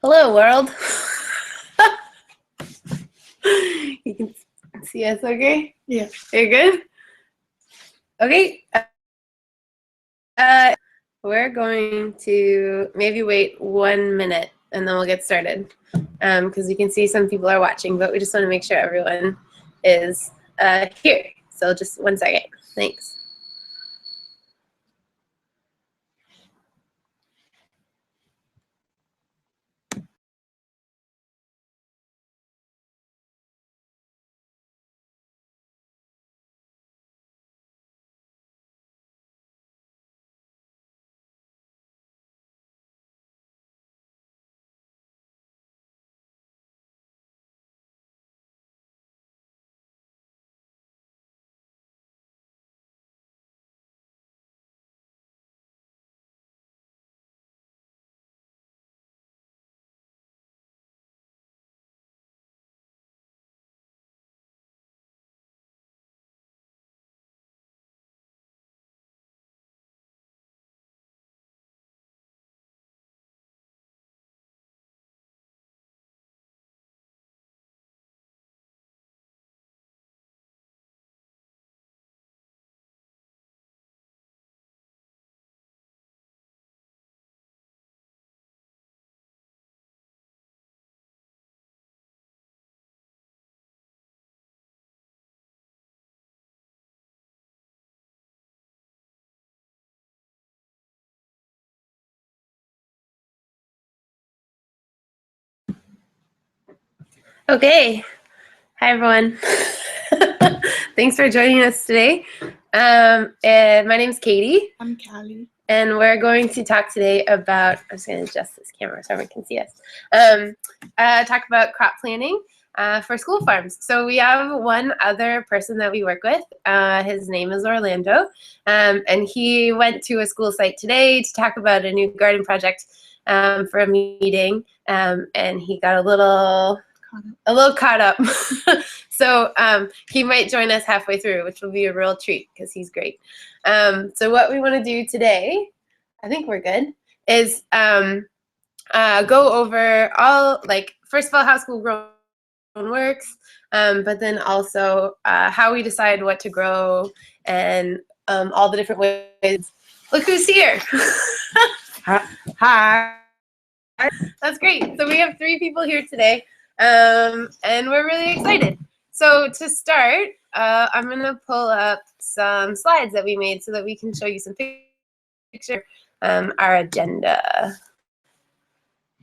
Hello, world. You can see us okay? Yeah. You're good? Okay. We're going to maybe wait 1 minute and then we'll get started. Because you can see some people are watching, but we just want to make sure everyone is here. So just 1 second. Thanks. Okay. Hi, everyone. Thanks for joining us today. My name's Katie. I'm Callie. And we're going to talk today about, I'm just going to adjust this camera so everyone can see us, talk about crop planning for school farms. So we have one other person that we work with. His name is Orlando, and he went to a school site today to talk about a new garden project for a meeting, and he got a little caught up. So he might join us halfway through, which will be a real treat because he's great. So what we want to do today, I think we're good, is go over all, first of all, how school grown works, but then also how we decide what to grow and all the different ways. Look who's here. Hi. That's great. So we have 3 people here today. And we're really excited. So to start, I'm going to pull up some slides that we made so that we can show you some pictures, our agenda.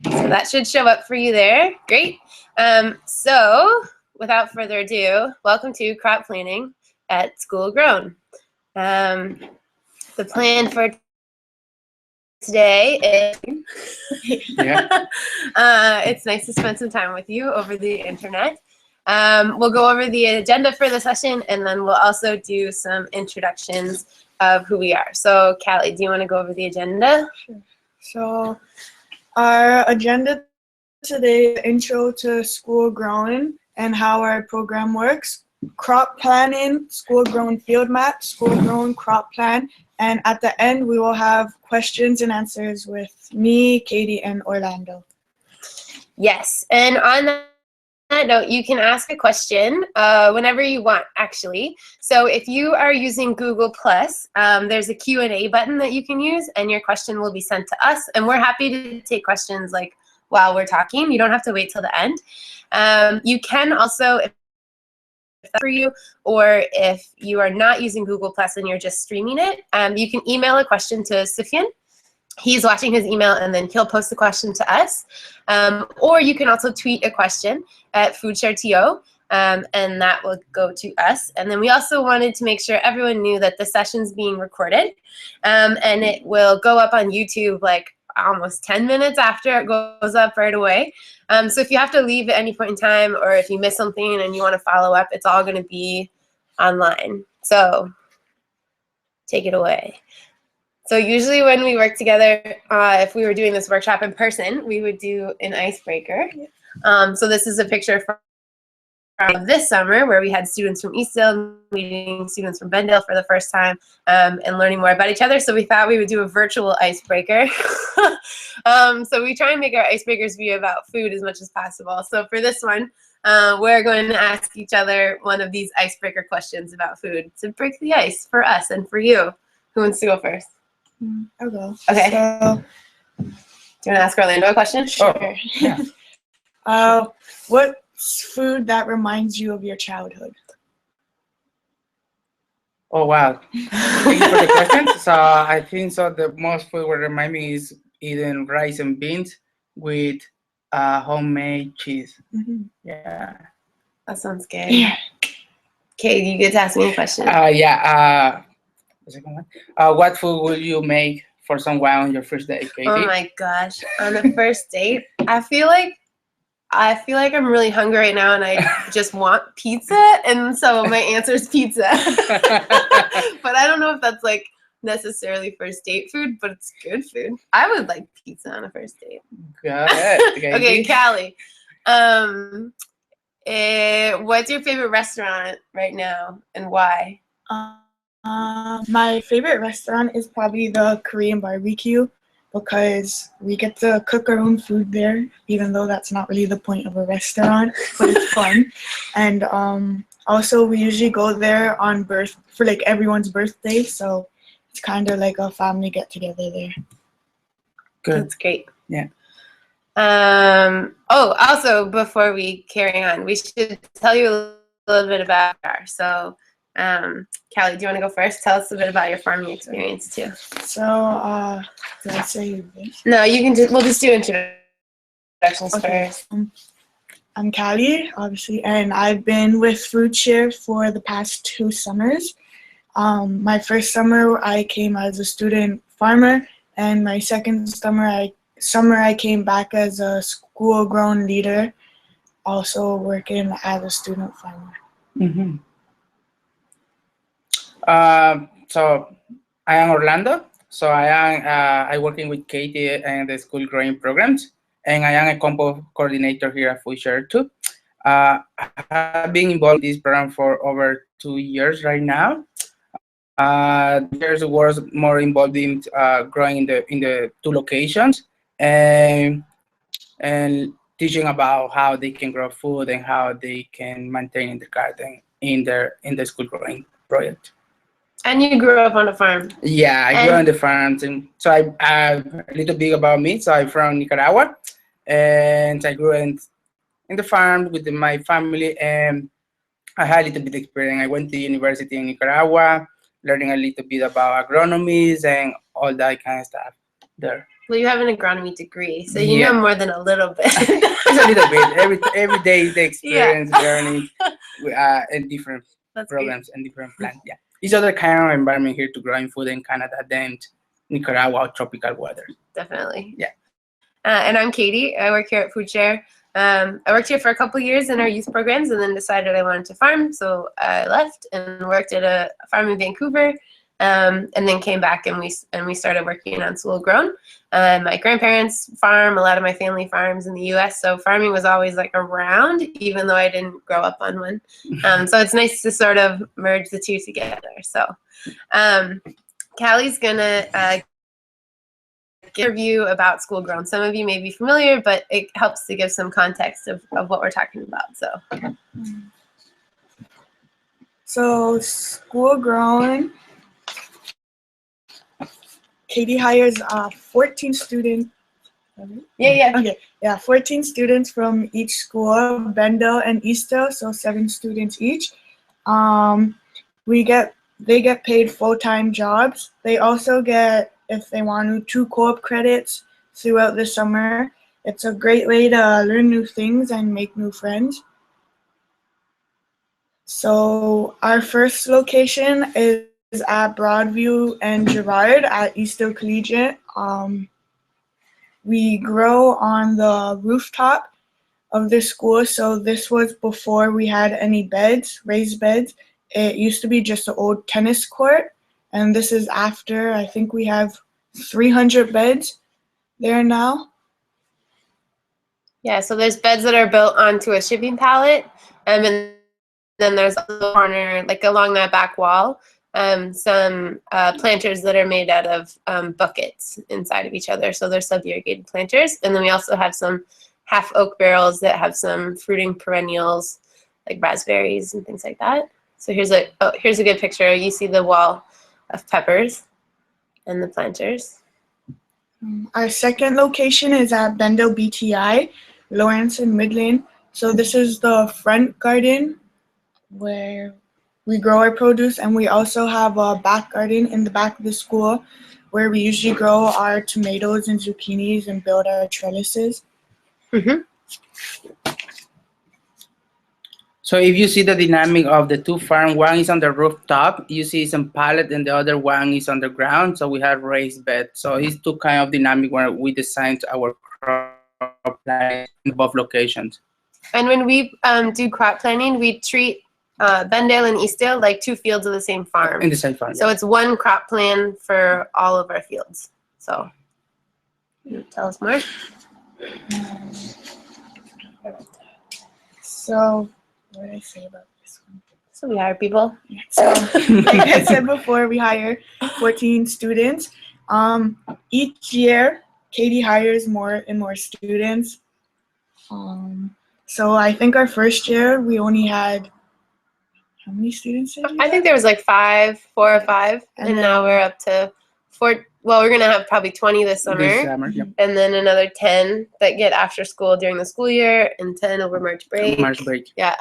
So that should show up for you there. Great. So without further ado, welcome to Crop Planning at School Grown. The plan for today is it's nice to spend some time with you over the internet. We'll go over the agenda for the session, and then we'll also do some introductions of who we are. So Callie, do you want to go over the agenda? Sure. So our agenda today is intro to school growing and how our program works, crop planning, school grown field map, school grown crop plan, and at the end we will have questions and answers with me, Katie, and Orlando. Yes, and on that note, you can ask a question whenever you want, actually. So if you are using Google+, there's a Q&A button that you can use, and your question will be sent to us, and we're happy to take questions like while we're talking. You don't have to wait till the end. You can also, if that's for you, or if you are not using Google+ and you're just streaming it, you can email a question to Sufyan. He's watching his email, and then he'll post the question to us. Or you can also tweet a question at FoodShareTO, and that will go to us. And then we also wanted to make sure everyone knew that the session's being recorded, and it will go up on YouTube like almost 10 minutes after it goes up right away. So if you have to leave at any point in time, or if you miss something and you want to follow up, it's all going to be online. So take it away. So usually when we work together, if we were doing this workshop in person, we would do an icebreaker. So this is a picture from this summer, where we had students from Eastdale meeting students from Bendale for the first time, and learning more about each other. So we thought we would do a virtual icebreaker. So we try and make our icebreakers be about food as much as possible. So for this one, we're going to ask each other one of these icebreaker questions about food to break the ice for us and for you. Who wants to go first? I'll go. Okay. So, do you want to ask Orlando a question? Sure. Oh, yeah. What's food that reminds you of your childhood? Oh, wow. Thank you for the question. So I think so the most food will remind me is eating rice and beans with homemade cheese. Mm-hmm. Yeah. that sounds good. Yeah. Okay, you get to ask me a question. The second one. What food will you make for someone on your first date, Katie? Oh my gosh, on a first date, I feel like I'm really hungry right now, and I just want pizza, and so my answer is pizza. But I don't know if that's like necessarily first date food, but it's good food. I would like pizza on a first date. Got it. Okay, Callie. What's your favorite restaurant right now, and why? My favorite restaurant is probably the Korean barbecue, because we get to cook our own food there, even though that's not really the point of a restaurant, but it's fun. And also we usually go there for like everyone's birthday, so it's kind of like a family get together there. Good. That's great. Yeah. Also, before we carry on, we should tell you a little bit about our. So, Callie, do you want to go first? Tell us a bit about your farming experience too. So, did I say this? No, you can we'll just do introductions first. I'm Callie, obviously, and I've been with Food Share for the past 2 summers. My first summer, I came as a student farmer, and my second summer, I came back as a school-grown leader, also working as a student farmer. Mm-hmm. So I am Orlando. So I working with Katie and the school growing programs, and I am a compo coordinator here at Food Share too. I have been involved in this program for over 2 years right now. There's was more involved in growing in the 2 locations and teaching about how they can grow food and how they can maintain in the garden in the school growing project. And you grew up on a farm. Yeah, I grew on the farms, and so I a little bit about me. So I'm from Nicaragua, and I grew in the farm with my family, and I had a little bit of experience. I went to university in Nicaragua, learning a little bit about agronomies and all that kind of stuff there. Well, you have an agronomy degree, so you know more than a little bit. It's a little bit. Every day is the experience learning in different programs and different plants. Yeah. It's other kind of environment here to growing food in Canada than Nicaragua or tropical weather. Definitely. Yeah. And I'm Katie. I work here at Food Share. I worked here for a couple years in our youth programs, and then decided I wanted to farm. So I left and worked at a farm in Vancouver, and then came back and we started working on School Grown. My grandparents farm, a lot of my family farms in the U.S. So farming was always like around, even though I didn't grow up on one. So it's nice to sort of merge the two together. So Callie's gonna give a review about School Grown. Some of you may be familiar, but it helps to give some context of what we're talking about. So School Grown, Katie hires 14 students. Yeah. 14 students from each school, Bendale and Eastdale, so 7 students each. They get paid full-time jobs. They also get, if they want to, 2 co-op credits throughout the summer. It's a great way to learn new things and make new friends. So our first location is at Broadview and Girard at Eastdale Collegiate. We grow on the rooftop of the school, so this was before we had any beds, raised beds. It used to be just an old tennis court, and this is after. I think we have 300 beds there now. Yeah, so there's beds that are built onto a shipping pallet, and then there's a corner, like along that back wall, some planters that are made out of buckets inside of each other. So they're sub-irrigated planters. And then we also have some half oak barrels that have some fruiting perennials like raspberries and things like that. So here's a good picture. You see the wall of peppers and the planters. Our second location is at Bendel BTI, Lawrence and Midland. So this is the front garden where we grow our produce, and we also have a back garden in the back of the school where we usually grow our tomatoes and zucchinis and build our trellises. So if you see the dynamic of the two farms, one is on the rooftop, you see some pallet, and the other one is on the ground. So we have raised beds. So it's two kind of dynamic where we designed our crop planting in both locations. And when we do crop planting, we treat Bendale and Eastdale like two fields of the same farm. In the same farm. So it's one crop plan for all of our fields. So tell us more. So what did I say about this one? So we hire people. So like I said before, we hire 14 students. Each year, Katie hires more and more students. So I think our first year we only had, how many students did you I think there was like 4 or 5, and now we're up to 4. Well, we're gonna have probably 20 this summer, Yep. and then another 10 that get after school during the school year, and 10 over March break. March break. Yeah.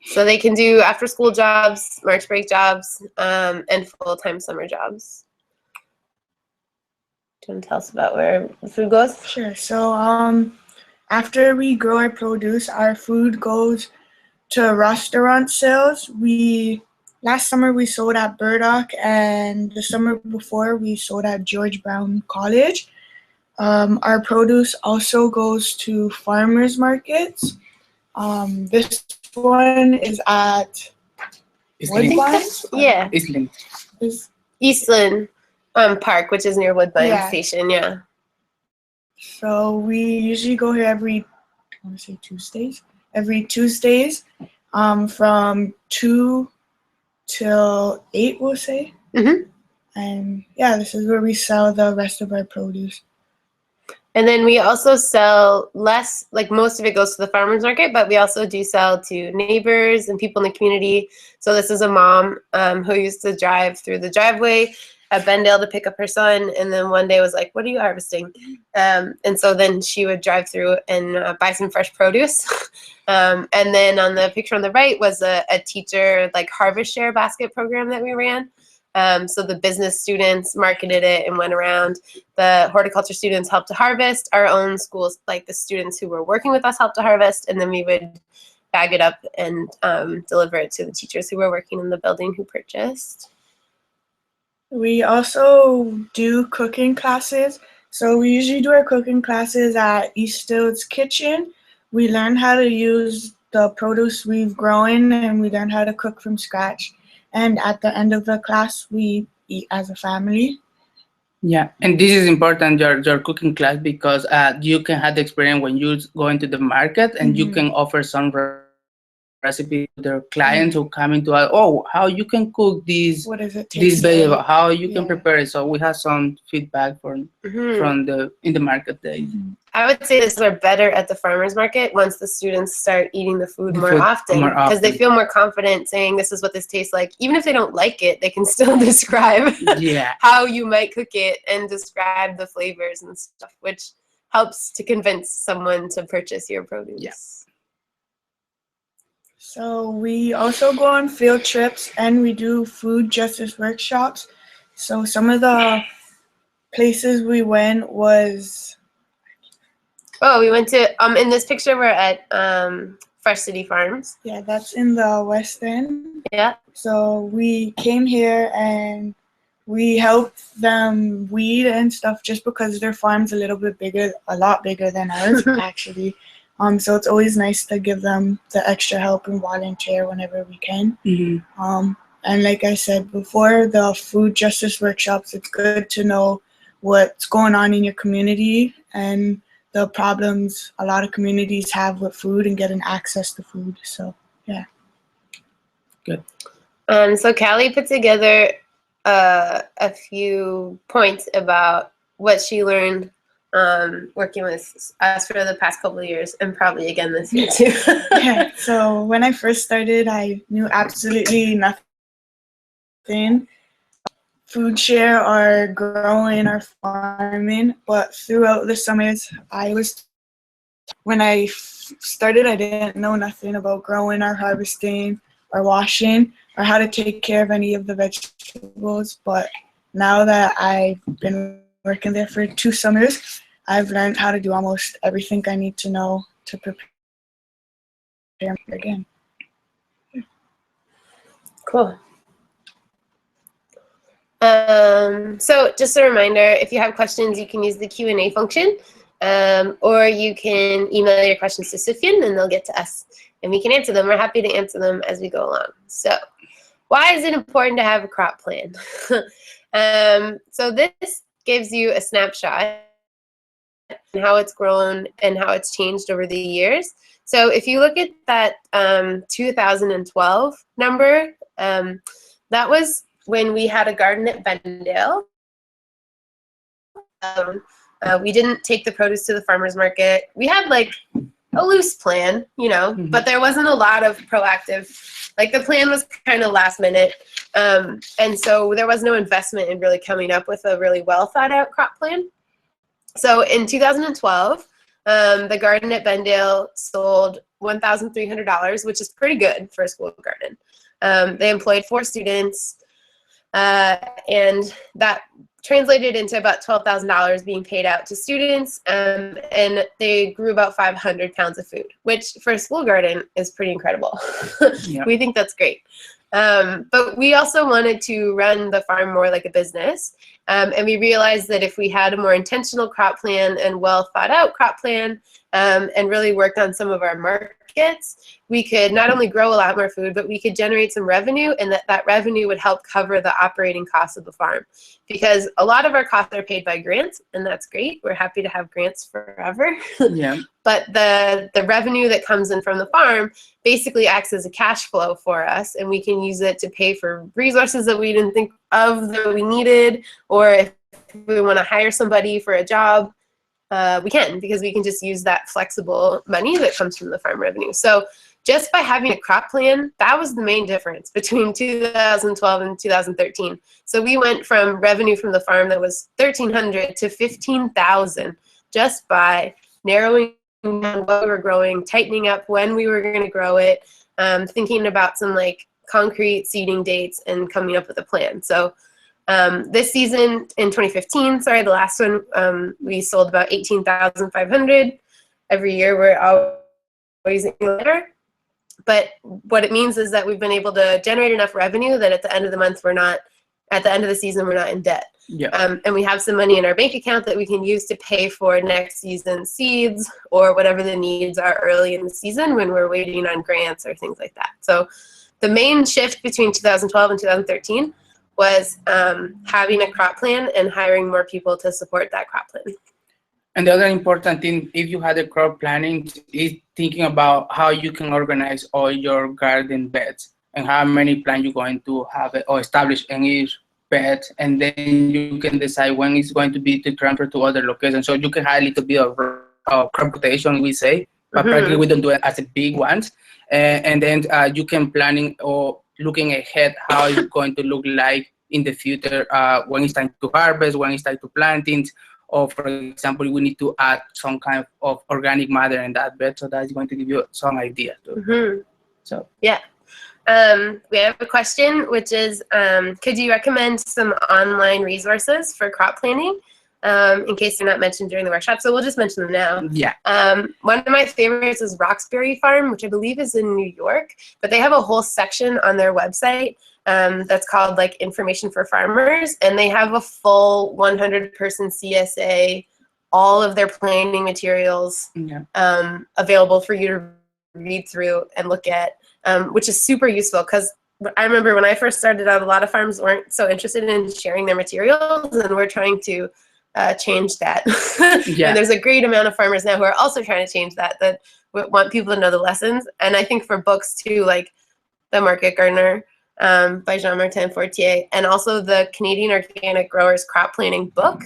So they can do after school jobs, March break jobs, and full-time summer jobs. Do you want to tell us about where the food goes? Sure. So after we grow our produce, our food goes to restaurant sales. Last summer we sold at Burdock, and the summer before we sold at George Brown College. Our produce also goes to farmers markets. This one is at Woodbine. Yeah. Eastland. Eastland Park, which is near Woodbine Station. Yeah. So we usually go here every Tuesdays. Every Tuesdays, from 2 till 8, we'll say. And yeah, this is where we sell the rest of our produce. And then we also sell less, like most of it goes to the farmer's market, but we also do sell to neighbors and people in the community. So this is a mom who used to drive through the driveway at Bendale to pick up her son, and then one day was like, "What are you harvesting?" And so then she would drive through and buy some fresh produce. And then on the picture on the right was a teacher like harvest share basket program that we ran. So the business students marketed it and went around. The horticulture students helped to harvest. Our own schools, like the students who were working with us, helped to harvest, and then we would bag it up and deliver it to the teachers who were working in the building who purchased. We also do cooking classes. So we usually do our cooking classes at Eastfield's Kitchen. We learn how to use the produce we've grown, and we learn how to cook from scratch. And at the end of the class, we eat as a family. Yeah, and this is important, your cooking class, because you can have the experience when you go into the market, and you can offer some recipe to their clients who come into how you can cook this, what does it taste this vegetable, like? how you can prepare it. So we have some feedback from in the market days. I would say this, we're better at the farmers market once the students start eating the food more often, because they feel more confident saying this is what this tastes like. Even if they don't like it, they can still describe how you might cook it and describe the flavors and stuff, which helps to convince someone to purchase your produce. Yeah. So we also go on field trips, and we do food justice workshops. So some of the places we went was... Oh, we went to, in this picture, we're at Fresh City Farms. Yeah, that's in the West End. Yeah. So we came here and we helped them weed and stuff just because their farm's a lot bigger than ours, actually. So it's always nice to give them the extra help and volunteer whenever we can. And like I said before, the food justice workshops, it's good to know what's going on in your community and the problems a lot of communities have with food and getting access to food. So, yeah. Good. So Callie put together a few points about what she learned working with us for the past couple of years, and probably again this year too. Yeah, so when I first started, I knew absolutely nothing. Food share or growing or farming, but throughout the summers, when I started, I didn't know nothing about growing or harvesting or washing or how to take care of any of the vegetables. But now that I've been working there for 2 summers, I've learned how to do almost everything I need to know to prepare again. Cool. So just a reminder, if you have questions, you can use the Q&A function, or you can email your questions to Sufyan and they'll get to us and we can answer them. We're happy to answer them as we go along. So why is it important to have a crop plan? So this gives you a snapshot and how it's grown and how it's changed over the years. So if you look at that 2012 number, that was when we had a garden at Bendale. We didn't take the produce to the farmer's market. We had like a loose plan, you know, but there wasn't a lot of proactive, like the plan was kind of last minute. And so there was no investment in really coming up with a really well thought out crop plan. So in 2012, the garden at Bendale sold $1,300, which is pretty good for a school garden. They employed 4 students, and that translated into about $12,000 being paid out to students, and they grew about 500 pounds of food, which for a school garden is pretty incredible. Yeah. We think that's great. But we also wanted to run the farm more like a business, and we realized that if we had a more intentional crop plan and well thought out crop plan, and really worked on some of our markets, we could not only grow a lot more food, but we could generate some revenue, and that revenue would help cover the operating costs of the farm. Because a lot of our costs are paid by grants, and that's great. We're happy to have grants forever. Yeah. But the revenue that comes in from the farm basically acts as a cash flow for us, and we can use it to pay for resources that we didn't think of that we needed, or if we want to hire somebody for a job, we can, because we can just use that flexible money that comes from the farm revenue. So just by having a crop plan, that was the main difference between 2012 and 2013. So we went from revenue from the farm that was $1,300 to $15,000 just by narrowing down what we were growing, tightening up when we were going to grow it, thinking about some like concrete seeding dates, and coming up with a plan. So this season in 2015, the last one, we sold about 18,500. Every year we're always better. But what it means is that we've been able to generate enough revenue that at the end of the month, at the end of the season, we're not in debt. Yeah. And we have some money in our bank account that we can use to pay for next season's seeds or whatever the needs are early in the season when we're waiting on grants or things like that. So the main shift between 2012 and 2013 was having a crop plan and hiring more people to support that crop plan. And the other important thing, if you had a crop planning, is thinking about how you can organize all your garden beds and how many plants you're going to have or establish in each bed, and then you can decide when it's going to be to transfer to other locations. So you can have a little bit of crop rotation, we say, but practically we don't do it as a big ones. And then you can planning or looking ahead how it's going to look like in the future when it's time to harvest, when it's time to plantings, or for example, we need to add some kind of organic matter in that bed. So that's going to give you some idea too. So yeah. We have a question, which is, could you recommend some online resources for crop planning in case they're not mentioned during the workshop? So we'll just mention them now. Yeah. One of my favorites is Roxbury Farm, which I believe is in New York, but they have a whole section on their website that's called like Information for Farmers, and they have a full 100-person CSA, all of their planning materials available for you to read through and look at, which is super useful, because I remember when I first started out, a lot of farms weren't so interested in sharing their materials, and we're trying to change that. And there's a great amount of farmers now who are also trying to change that want people to know the lessons. And I think for books too, like The Market Gardener by Jean-Martin Fortier, and also the Canadian Organic Growers Crop Planning book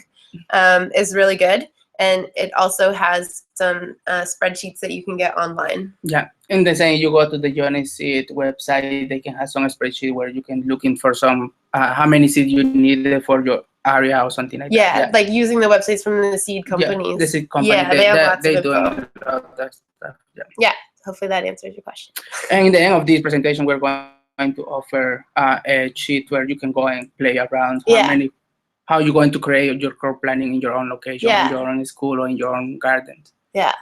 is really good. And it also has some spreadsheets that you can get online. Yeah, in the same, you go to the Johnny Seed website, they can have some spreadsheet where you can look in for some, how many seeds you need for your area or something like that. Yeah, like using the websites from the seed companies. Yeah, the seed company, Yeah, they have lots of do a info. lot of that stuff. Yeah, hopefully that answers your question. And in the end of this presentation, we're going to offer a sheet where you can go and play around how you're going to create your crop planning in your own location, in your own school, or in your own garden. Yeah,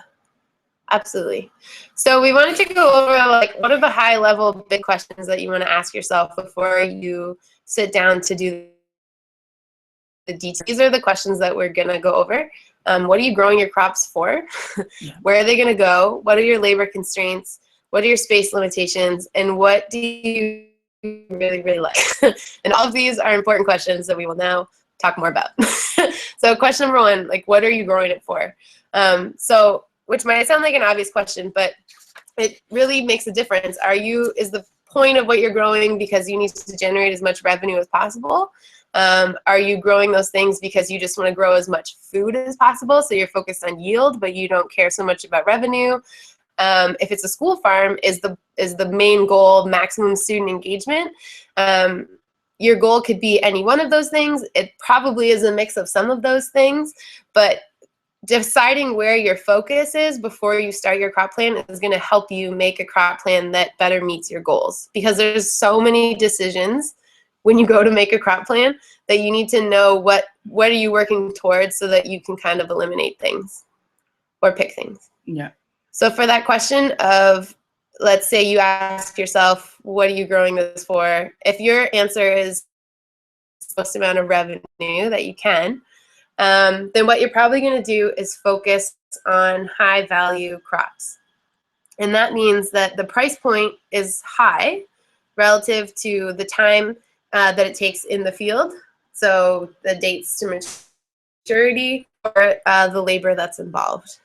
absolutely. So we wanted to go over like what are the high level big questions that you want to ask yourself before you sit down to do the details. These are the questions that we're going to go over. What are you growing your crops for? Where are they going to go? What are your labor constraints? What are your space limitations? And what do you really, really like? And all of these are important questions that we will now talk more about. So question number one, like what are you growing it for? So which might sound like an obvious question, but it really makes a difference. Is the point of what you're growing because you need to generate as much revenue as possible? Are you growing those things because you just want to grow as much food as possible, so you're focused on yield, but you don't care so much about revenue? If it's a school farm, is the main goal maximum student engagement? Your goal could be any one of those things. It probably is a mix of some of those things, but deciding where your focus is before you start your crop plan is going to help you make a crop plan that better meets your goals, because there's so many decisions when you go to make a crop plan that you need to know what are you working towards so that you can kind of eliminate things or pick things. Yeah. So for that question of, let's say you ask yourself, what are you growing this for? If your answer is the most amount of revenue that you can, then what you're probably going to do is focus on high value crops. And that means that the price point is high relative to the time that it takes in the field. So the dates to maturity or the labor that's involved.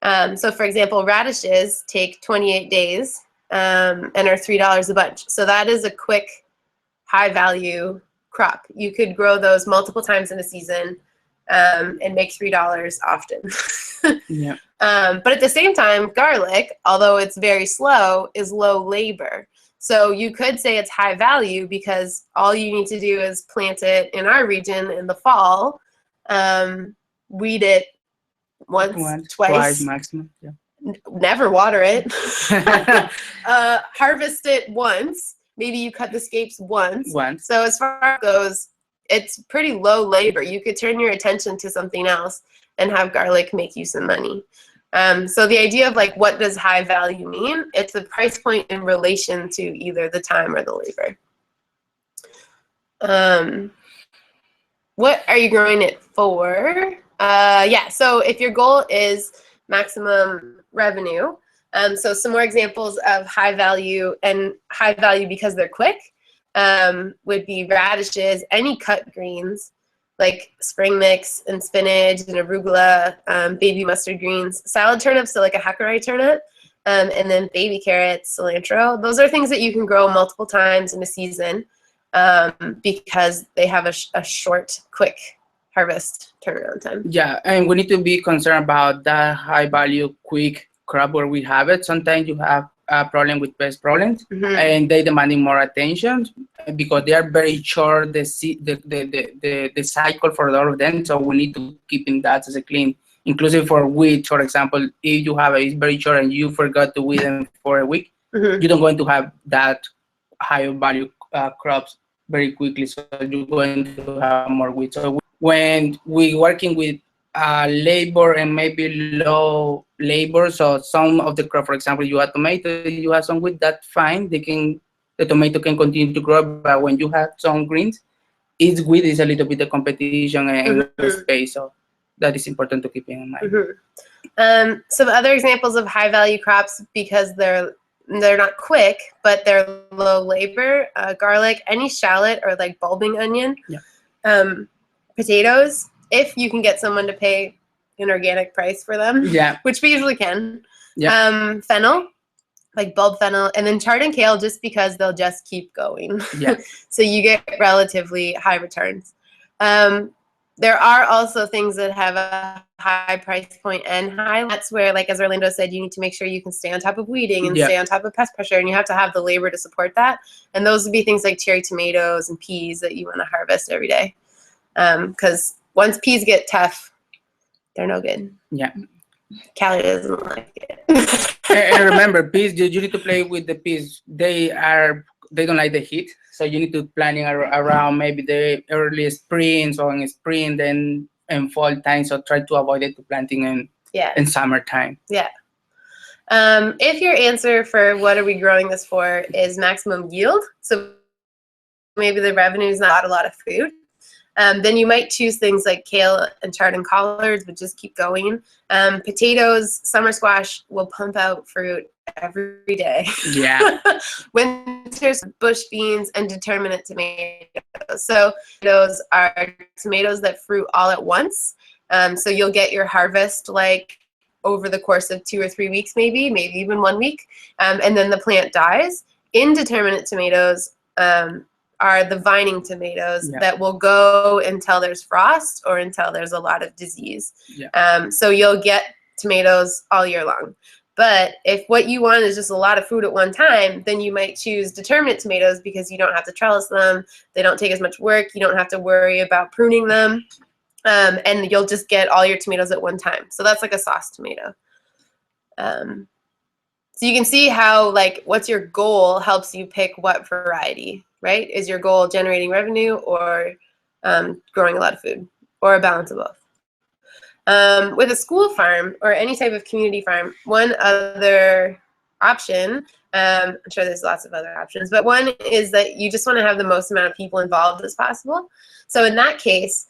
So for example, radishes take 28 days and are $3 a bunch. So that is a quick, high value crop. You could grow those multiple times in a season and make $3 often. Yeah. But at the same time, garlic, although it's very slow, is low labor. So you could say it's high value because all you need to do is plant it in our region in the fall, weed it once, twice maximum. Yeah. Never water it, harvest it once, maybe you cut the scapes once. So as far as it goes, it's pretty low labor. You could turn your attention to something else and have garlic make you some money. So the idea of like, what does high value mean? It's the price point in relation to either the time or the labor. What are you growing it for? Yeah, so if your goal is maximum revenue, so some more examples of high value and high value because they're quick would be radishes, any cut greens like spring mix and spinach and arugula, baby mustard greens, salad turnips, so like a Hakurei turnip, and then baby carrots, cilantro. Those are things that you can grow multiple times in a season because they have a short, quick harvest turnaround time. Yeah, and we need to be concerned about that high value, quick crop where we have it. Sometimes you have a problem with pest problems, and they demanding more attention because they are very short. The cycle for all of them, so we need to keep in that as a clean. Inclusive for weeds, for example, if you have a very short and you forgot to weed them for a week, you don't going to have that high value crops very quickly. So you're going to have more weeds. So when we working with labor and maybe low labor, so some of the crop, for example, you have tomato, you have some wheat, that's fine. The tomato can continue to grow, but when you have some greens, each wheat is a little bit of competition and space, so that is important to keep in mind. Some other examples of high value crops because they're not quick, but they're low labor, garlic, any shallot or like bulbing onion, potatoes, if you can get someone to pay an organic price for them, which we usually can. Fennel, like bulb fennel, and then chard and kale just because they'll just keep going. Yeah. So you get relatively high returns. There are also things that have a high price point and high. That's where, like as Orlando said, you need to make sure you can stay on top of weeding and Yeah. stay on top of pest pressure, and you have to have the labor to support that. And those would be things like cherry tomatoes and peas that you want to harvest every day. Because once peas get tough, they're no good. Yeah. Callie doesn't like it. And remember, peas, you need to play with the peas. They don't like the heat, so you need to planning around maybe the early spring, so in spring, then in fall time. So try to avoid it to planting in summertime. Yeah. If your answer for what are we growing this for is maximum yield, so maybe the revenue is not a lot of food, then you might choose things like kale and chard and collards, but just keep going. Potatoes, summer squash will pump out fruit every day. Yeah. Winter's bush beans and determinate tomatoes. So those are tomatoes that fruit all at once. So you'll get your harvest like over the course of 2 or 3 weeks, maybe even 1 week, and then the plant dies. Indeterminate tomatoes are the vining tomatoes that will go until there's frost or until there's a lot of disease. Yeah. So you'll get tomatoes all year long. But if what you want is just a lot of food at one time, then you might choose determinate tomatoes because you don't have to trellis them. They don't take as much work. You don't have to worry about pruning them. And you'll just get all your tomatoes at one time. So that's like a sauce tomato. So you can see how like what's your goal helps you pick what variety, right? Is your goal generating revenue or growing a lot of food, or a balance of both? With a school farm or any type of community farm, one other option, I'm sure there's lots of other options, but one is that you just want to have the most amount of people involved as possible. So in that case,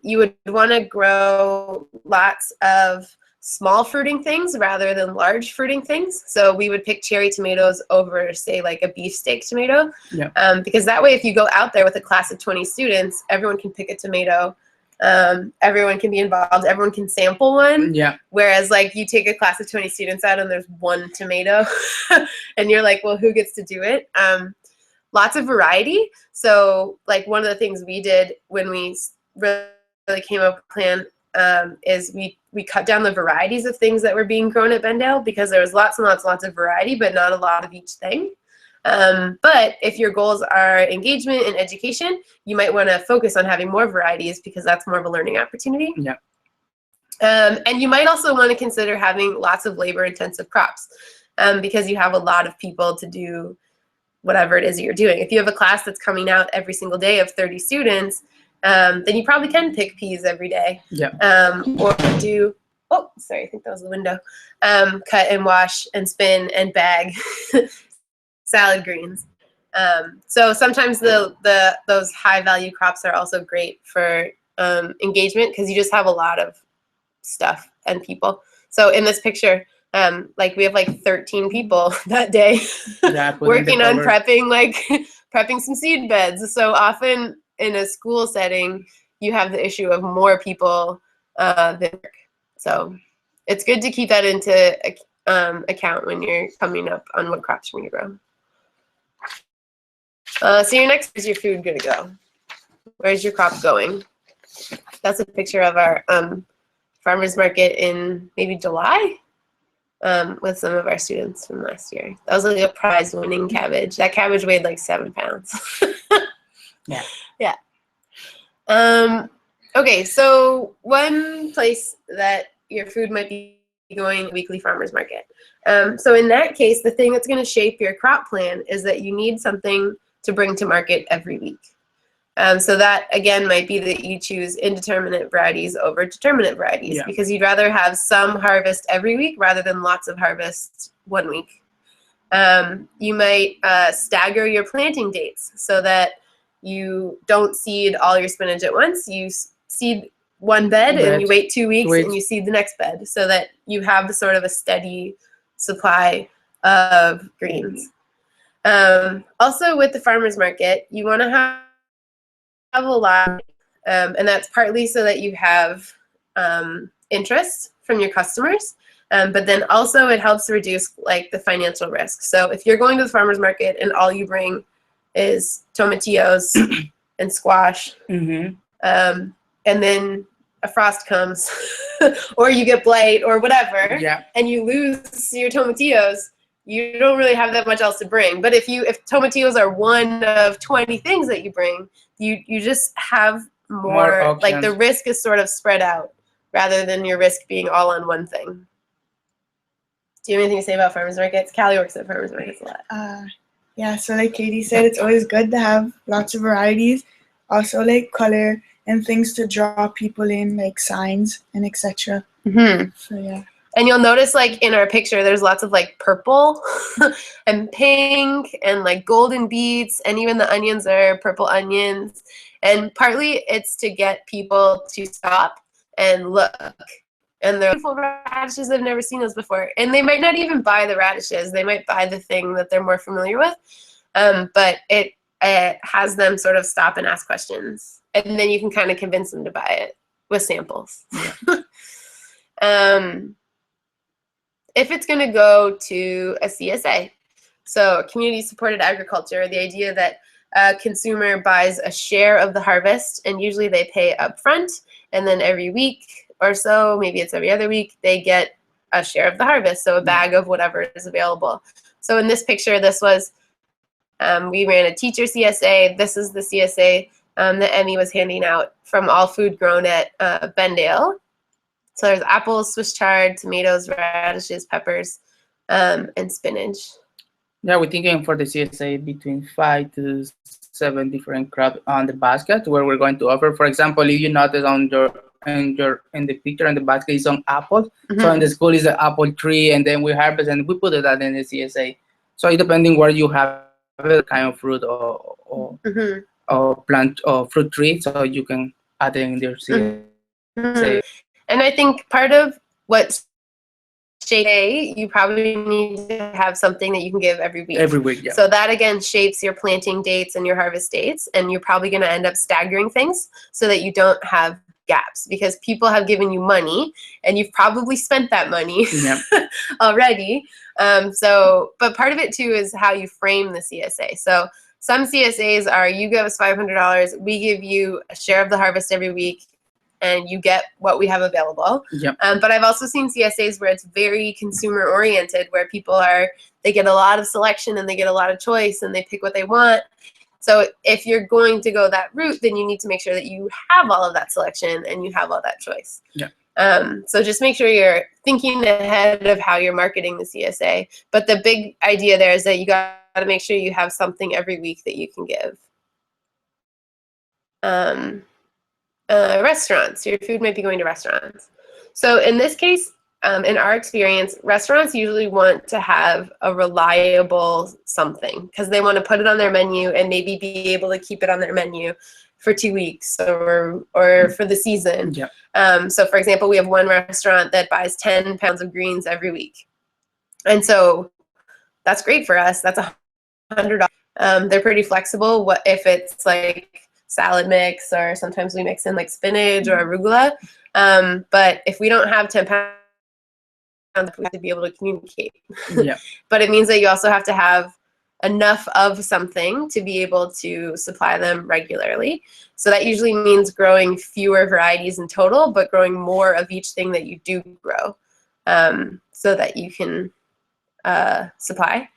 you would want to grow lots of small fruiting things rather than large fruiting things. So we would pick cherry tomatoes over, say, like a beefsteak tomato. Yeah. Because that way, if you go out there with a class of 20 students, everyone can pick a tomato. Everyone can be involved. Everyone can sample one. Yeah. Whereas, like, you take a class of 20 students out and there's one tomato, and you're like, well, who gets to do it? Lots of variety. So, like, one of the things we did when we really came up with a plan is we cut down the varieties of things that were being grown at Bendale because there was lots and lots of variety, but not a lot of each thing. But if your goals are engagement and education, you might want to focus on having more varieties because that's more of a learning opportunity. Yeah. And you might also want to consider having lots of labor-intensive crops because you have a lot of people to do whatever it is that you're doing. If you have a class that's coming out every single day of 30 students, then you probably can pick peas every day. Yeah. Or do, oh, sorry, I think that was the window. Cut and wash and spin and bag salad greens. So sometimes those high value crops are also great for engagement because you just have a lot of stuff and people. So in this picture, like we have like 13 people that day working on prepping some seed beds. So often in a school setting, you have the issue of more people than work. So it's good to keep that into account when you're coming up on what crops you're going to grow. So your next, where's your food going to go? Where's your crop going? That's a picture of our farmer's market in maybe July with some of our students from last year. That was like a prize-winning cabbage. That cabbage weighed like 7 pounds. Yeah. Yeah. Okay, so one place that your food might be going, weekly farmer's market. So in that case, the thing that's going to shape your crop plan is that you need something to bring to market every week. So that, again, might be that you choose indeterminate varieties over determinate varieties because you'd rather have some harvest every week rather than lots of harvest 1 week. You might stagger your planting dates so that you don't seed all your spinach at once. You seed one bed and you wait 2 weeks and you seed the next bed so that you have sort of a steady supply of greens. Also with the farmer's market, you want to have a lot, and that's partly so that you have interest from your customers. But then also it helps reduce like the financial risk. So if you're going to the farmer's market and all you bring is tomatillos and squash, and then a frost comes or you get blight or whatever, and you lose your tomatillos, you don't really have that much else to bring. But if tomatillos are one of 20 things that you bring, you just have more like the risk is sort of spread out rather than your risk being all on one thing. Do you have anything to say about farmers markets? Callie works at farmers markets a lot. Yeah, so like Katie said, it's always good to have lots of varieties. Also like color and things to draw people in, like signs and etc. So yeah. And you'll notice like in our picture, there's lots of like purple and pink and like golden beets, and even the onions are purple onions. And partly it's to get people to stop and look. And they're beautiful radishes, they've never seen those before. And they might not even buy the radishes. They might buy the thing that they're more familiar with. But it has them sort of stop and ask questions. And then you can kind of convince them to buy it with samples. If it's going to go to a CSA, so community supported agriculture, the idea that a consumer buys a share of the harvest, and usually they pay up front, and then every week or so, maybe it's every other week, they get a share of the harvest, so a bag of whatever is available. So in this picture, this was, we ran a teacher CSA. This is the CSA that Emmy was handing out from all food grown at Bendale. So there's apples, Swiss chard, tomatoes, radishes, peppers, and spinach. Yeah, we're thinking for the CSA between 5 to 7 different crops on the basket where we're going to offer. For example, if you notice on in the picture on the basket is on apples. So in the school is an apple tree, and then we harvest and we put it out in the CSA. So depending where you have a kind of fruit or plant or fruit tree, so you can add it in their CSA. And I think part of what you probably need to have something that you can give every week. Every week, yeah. So that again shapes your planting dates and your harvest dates, and you're probably going to end up staggering things so that you don't have gaps, because people have given you money and you've probably spent that money already. But part of it too is how you frame the CSA. So some CSAs are, you give us $500, we give you a share of the harvest every week, and you get what we have available. But I've also seen CSAs where it's very consumer oriented, where people they get a lot of selection and they get a lot of choice and they pick what they want. So if you're going to go that route, then you need to make sure that you have all of that selection and you have all that choice. So just make sure you're thinking ahead of how you're marketing the CSA. But the big idea there is that you got to make sure you have something every week that you can give. Restaurants, your food might be going to restaurants. So in this case, in our experience, restaurants usually want to have a reliable something because they want to put it on their menu and maybe be able to keep it on their menu for 2 weeks or for the season. So for example, we have one restaurant that buys 10 pounds of greens every week. And so that's great for us. That's $100. They're pretty flexible. What if it's like salad mix, or sometimes we mix in like spinach or arugula. But if we don't have 10 pounds, we have to be able to communicate. But it means that you also have to have enough of something to be able to supply them regularly. So that usually means growing fewer varieties in total, but growing more of each thing that you do grow, so that you can supply.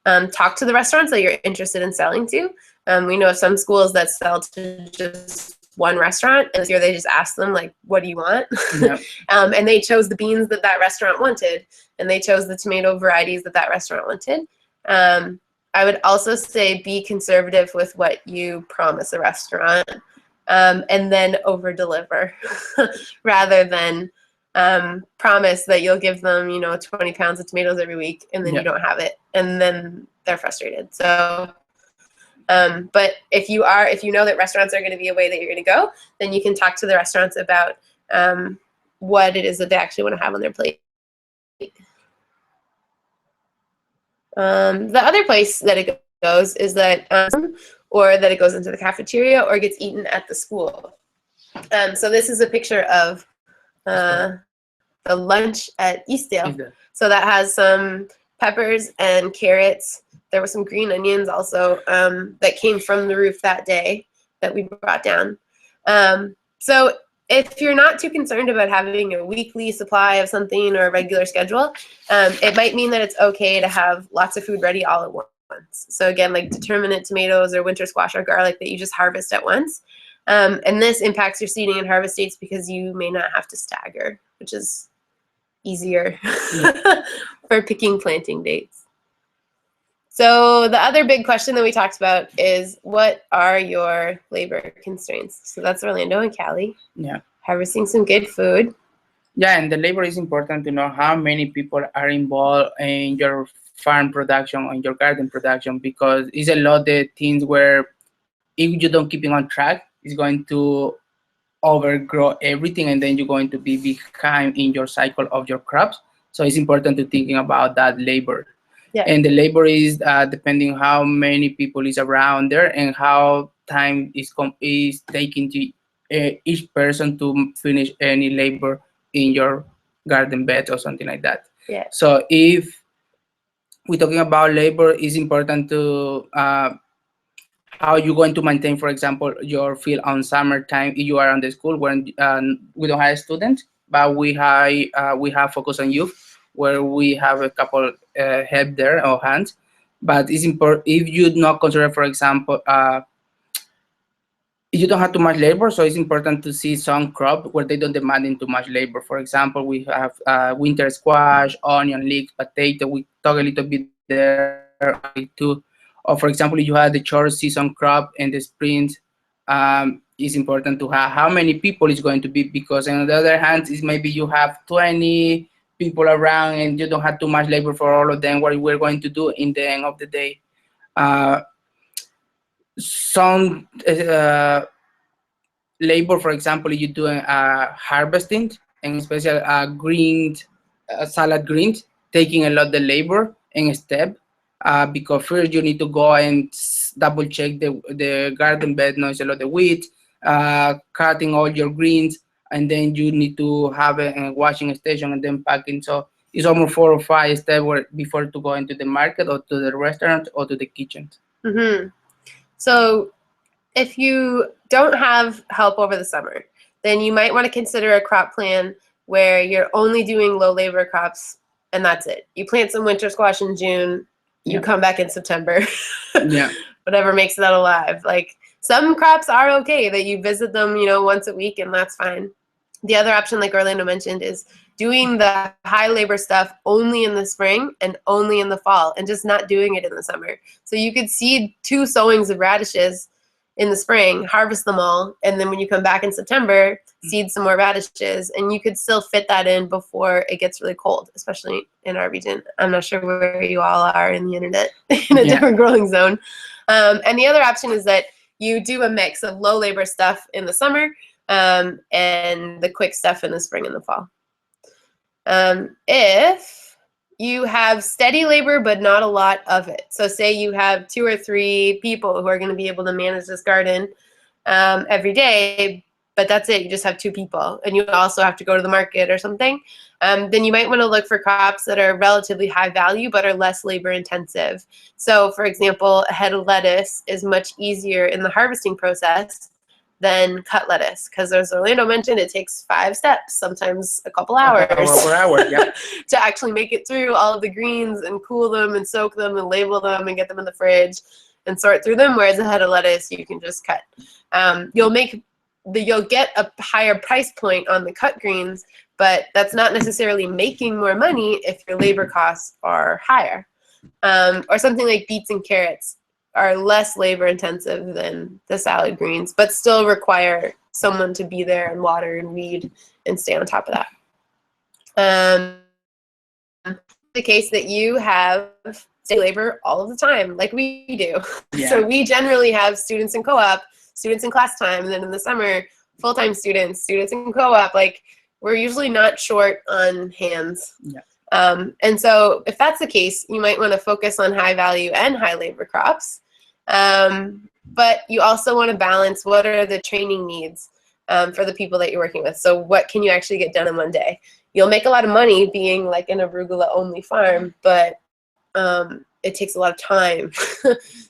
Talk to the restaurants that you're interested in selling to. We know of some schools that sell to just one restaurant, and this year they just asked them, like, what do you want? And they chose the beans that that restaurant wanted, and they chose the tomato varieties that that restaurant wanted. I would also say be conservative with what you promise a restaurant, and then over-deliver rather than promise that you'll give them, 20 pounds of tomatoes every week, and then you don't have it, and then they're frustrated. So, but if you know that restaurants are going to be a way that you're going to go, then you can talk to the restaurants about what it is that they actually want to have on their plate. The other place that it goes is that, or that it goes into the cafeteria or gets eaten at the school. So this is a picture of the lunch at Eastdale. Is that- So that has some peppers and carrots. There were some green onions also that came from the roof that day that we brought down. So if you're not too concerned about having a weekly supply of something or a regular schedule, it might mean that it's okay to have lots of food ready all at once. So again, like determinate tomatoes or winter squash or garlic that you just harvest at once. And this impacts your seeding and harvest dates because you may not have to stagger, which is easier for picking planting dates. So the other big question that we talked about is, what are your labor constraints? So that's Orlando and Cali. Yeah. Harvesting some good food. Yeah, and the labor is important to know how many people are involved in your farm production or in your garden production, because it's a lot of things where if you don't keep it on track, it's going to overgrow everything, and then you're going to be behind in your cycle of your crops. So it's important to thinking about that labor. Yeah. And the labor is depending how many people is around there and how time is taking to each person to finish any labor in your garden bed or something like that. Yeah. So if we're talking about labor, it's important to how you're going to maintain, for example, your field on summertime if you are on the school when we don't have students, but we have focus on youth where we have a couple help there or hands. But it's important if you not consider, for example, you don't have too much labor, so it's important to see some crop where they don't demand too much labor. For example, we have winter squash, onion, leeks, potato. We talk a little bit there too. Or for example, if you have the short season crop in the spring, it's important to have how many people is going to be, because on the other hand, is maybe you have 20 people around and you don't have too much labor for all of them. What we're going to do in the end of the day. Some labor, for example, you're doing harvesting and especially green salad greens, taking a lot of the labor and step because first you need to go and double check the garden bed, noise a lot of weeds, cutting all your greens, and then you need to have a washing station and then packing. So it's almost 4 or 5 steps before to go into the market or to the restaurant or to the kitchen. Mm-hmm. So if you don't have help over the summer, then you might want to consider a crop plan where you're only doing low labor crops and that's it. You plant some winter squash in June, you come back in September. Yeah. Whatever makes that alive. Like some crops are okay that you visit them, once a week, and that's fine. The other option, like Orlando mentioned, is doing the high labor stuff only in the spring and only in the fall and just not doing it in the summer. So you could seed 2 sowings of radishes in the spring, harvest them all, and then when you come back in September, seed some more radishes, and you could still fit that in before it gets really cold, especially in our region. I'm not sure where you all are in the internet in a different growing zone. And the other option is that you do a mix of low labor stuff in the summer and the quick stuff in the spring and the fall. If you have steady labor but not a lot of it, so say you have 2 or 3 people who are going to be able to manage this garden every day, but that's it, you just have 2 people, and you also have to go to the market or something, then you might want to look for crops that are relatively high value but are less labor intensive. So for example, a head of lettuce is much easier in the harvesting process than cut lettuce, because as Orlando mentioned, it takes 5 steps, sometimes a couple hours, to actually make it through all of the greens and cool them and soak them and label them and get them in the fridge and sort through them, whereas a head of lettuce you can just cut. You'll get a higher price point on the cut greens, but that's not necessarily making more money if your labor costs are higher. Or something like beets and carrots are less labor intensive than the salad greens, but still require someone to be there and water and weed and stay on top of that. The case that you have steady labor all of the time, like we do. Yeah. So we generally have students in co-op, students in class time, and then in the summer, full-time students, students in co-op. Like we're usually not short on hands. Yeah. And so if that's the case, you might want to focus on high value and high labor crops. But you also want to balance what are the training needs. for the people that you're working with. So what can you actually get done in one day? You'll make a lot of money being like an arugula only farm, but it takes a lot of time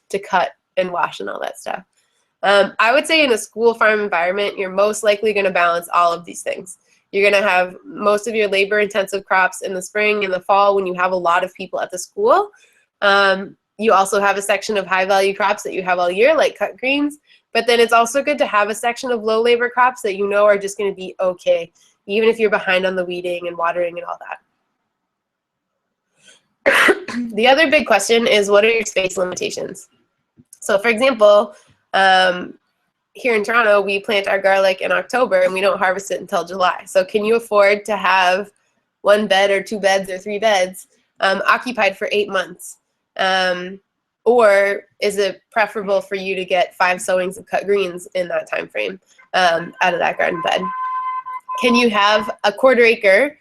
to cut and wash and all that stuff. I would say in a school farm environment, you're most likely going to balance all of these things. You're going to have most of your labor-intensive crops in the spring and the fall when you have a lot of people at the school. You also have a section of high-value crops that you have all year, like cut greens. But then it's also good to have a section of low-labor crops that you know are just going to be okay, even if you're behind on the weeding and watering and all that. The other big question is, what are your space limitations? So, for example, here in Toronto, we plant our garlic in October and we don't harvest it until July. So can you afford to have 1 bed or 2 beds or 3 beds occupied for 8 months? Or is it preferable for you to get 5 sowings of cut greens in that time frame out of that garden bed? Can you have a 1/4 acre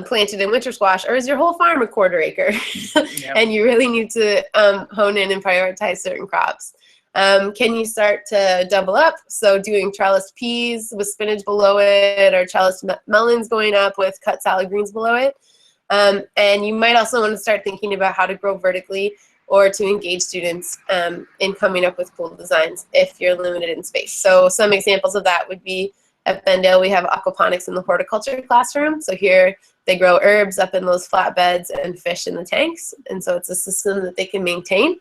planted in winter squash, or is your whole farm a 1/4 acre? Yep. And you really need to hone in and prioritize certain crops. Can you start to double up? So doing trellised peas with spinach below it, or trellised melons going up with cut salad greens below it. And you might also want to start thinking about how to grow vertically or to engage students in coming up with cool designs if you're limited in space. So some examples of that would be at Bendale, we have aquaponics in the horticulture classroom. So here they grow herbs up in those flat beds and fish in the tanks. And so it's a system that they can maintain.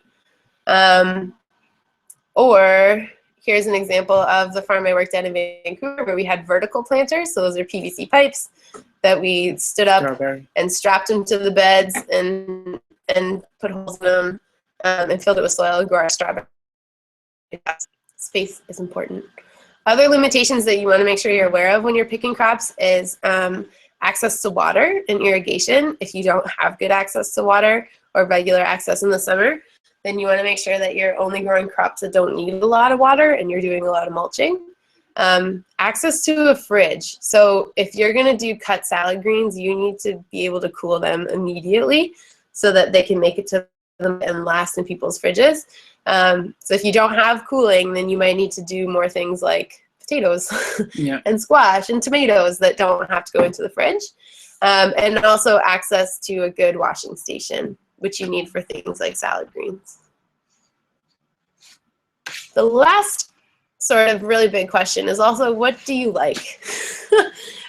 Or here's an example of the farm I worked at in Vancouver where we had vertical planters. So those are PVC pipes that we stood up and strapped them to the beds and put holes in them and filled it with soil and grow our strawberry. Space is important. Other limitations that you want to make sure you're aware of when you're picking crops is access to water and irrigation. If you don't have good access to water or regular access in the summer, then you want to make sure that you're only growing crops that don't need a lot of water and you're doing a lot of mulching. Access to a fridge. So if you're going to do cut salad greens, you need to be able to cool them immediately so that they can make it to them and last in people's fridges. So if you don't have cooling, then you might need to do more things like potatoes and squash and tomatoes that don't have to go into the fridge. And also access to a good washing station, which you need for things like salad greens. The last sort of really big question is also, what do you like?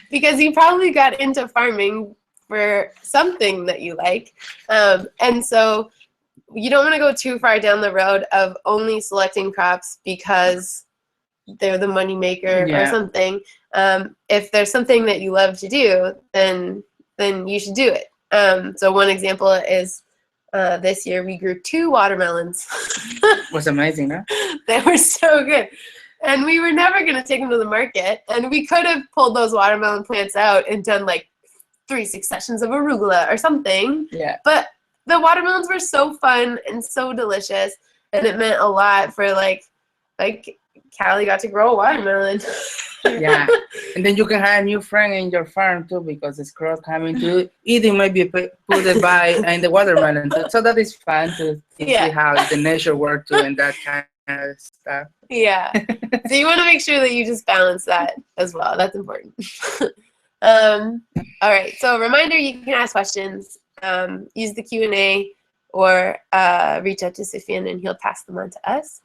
Because you probably got into farming for something that you like. And so you don't want to go too far down the road of only selecting crops because they're the money maker or something. If there's something that you love to do, then you should do it. So one example is this year we grew 2 watermelons. Was amazing, huh? They were so good. And we were never going to take them to the market. And we could have pulled those watermelon plants out and done like 3 successions of arugula or something. Yeah. But the watermelons were so fun and so delicious. And it meant a lot for like Callie got to grow a watermelon. Yeah, and then you can have a new friend in your farm too, because the squirrel coming to eating maybe put it by in the watermelon. So that is fun to see how the nature works too and that kind of stuff. Yeah, so you want to make sure that you just balance that as well. That's important. All right, so reminder, you can ask questions, use the Q&A, or reach out to Sufyan and he'll pass them on to us.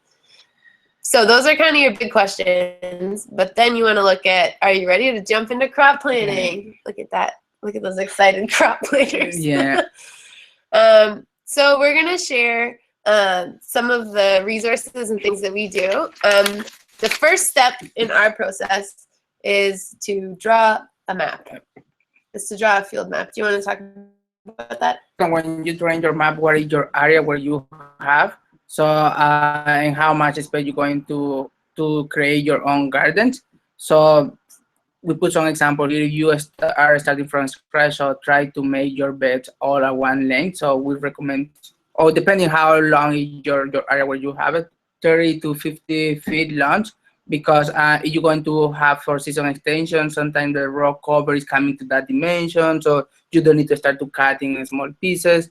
So those are kind of your big questions, but then you want to look at, are you ready to jump into crop planning? Look at that. Look at those excited crop planners. Yeah. So we're going to share some of the resources and things that we do. The first step in our process is to draw a map. Is to draw a field map. Do you want to talk about that? When you draw your map, what is your area where you have? So, and how much space you're going to create your own gardens. So we put some example here. You are starting from scratch, so try to make your beds all at one length. So we recommend, or depending how long is your area where you have it, 30 to 50 feet long, because you're going to have for season extension, sometimes the rock cover is coming to that dimension, so you don't need to start to cutting in small pieces.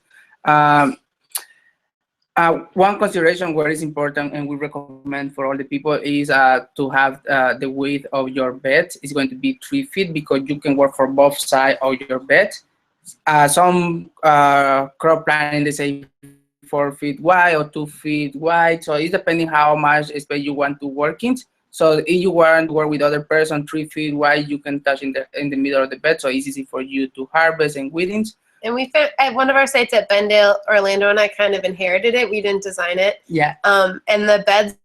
One consideration where it's important and we recommend for all the people is to have the width of your bed is going to be 3 feet because you can work for both sides of your bed. Some crop planning they say 4 feet wide or 2 feet wide, so it's depending how much space you want to work in. So if you want to work with other person 3 feet wide, you can touch in the middle of the bed, so it's easy for you to harvest and weedings. And we found at one of our sites at Bendale, Orlando, and I kind of inherited it. We didn't design it. Yeah. And the beds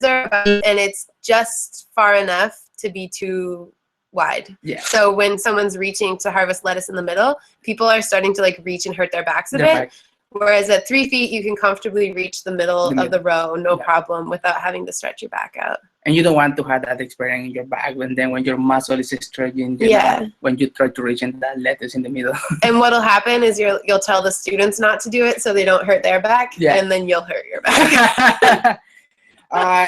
are, and it's just far enough to be too wide. Yeah. So when someone's reaching to harvest lettuce in the middle, people are starting to like reach and hurt their backs a bit. Whereas at 3 feet, you can comfortably reach the middle of the row, no problem, without having to stretch your back out. And you don't want to have that experience in your back when your muscle is stretching, you know, when you try to reach in that lettuce in the middle. And what'll happen is you'll tell the students not to do it so they don't hurt their back, and then you'll hurt your back.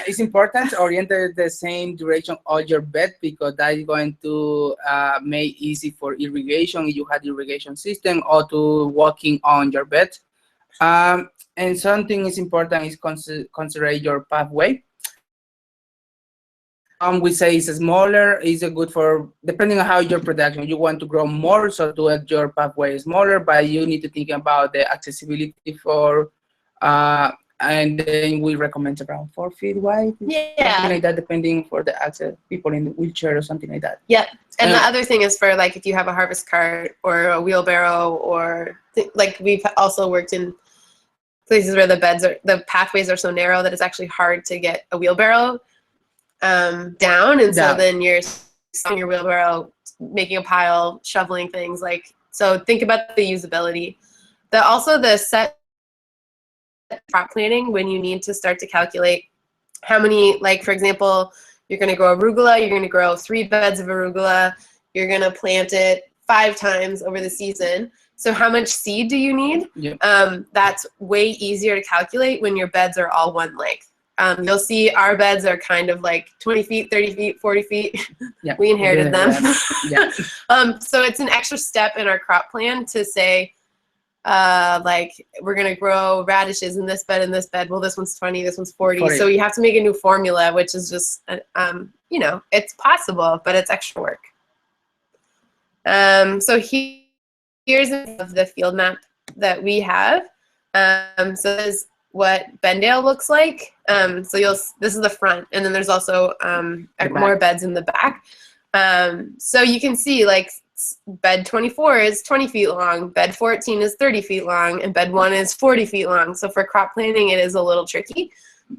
It's important to orient the same direction of your bed because that is going to make easy for irrigation if you have irrigation system or to walking on your bed. And something is important is consider your pathway. We say it's smaller, is good for, depending on how your production, you want to grow more, so to have your pathway smaller, but you need to think about the accessibility for, and then we recommend around 4 feet wide. Something like that, depending for the access, people in the wheelchair or something like that. Yeah, and the other thing is for like if you have a harvest cart or a wheelbarrow or like we've also worked in places where the pathways are so narrow that it's actually hard to get a wheelbarrow down, and so then you're on your wheelbarrow making a pile, shoveling things, like, so think about the usability. Also the set crop planning, when you need to start to calculate how many, like for example, you're going to grow arugula, you're going to grow 3 beds of arugula, you're going to plant it 5 times over the season. So how much seed do you need? That's way easier to calculate when your beds are all one length. You'll see our beds are kind of like 20 feet, 30 feet, 40 feet. We inherited them. So it's an extra step in our crop plan to say, like, we're going to grow radishes in this bed and this bed. Well, this one's 20, this one's 40. So you have to make a new formula, which is just, you know, it's possible, but it's extra work. So here's the field map that we have. So this is what Bendale looks like. So this is the front, and then there's also more beds in the back. So you can see like bed 24 is 20 feet long, bed 14 is 30 feet long, and bed 1 is 40 feet long. So for crop planting, it is a little tricky.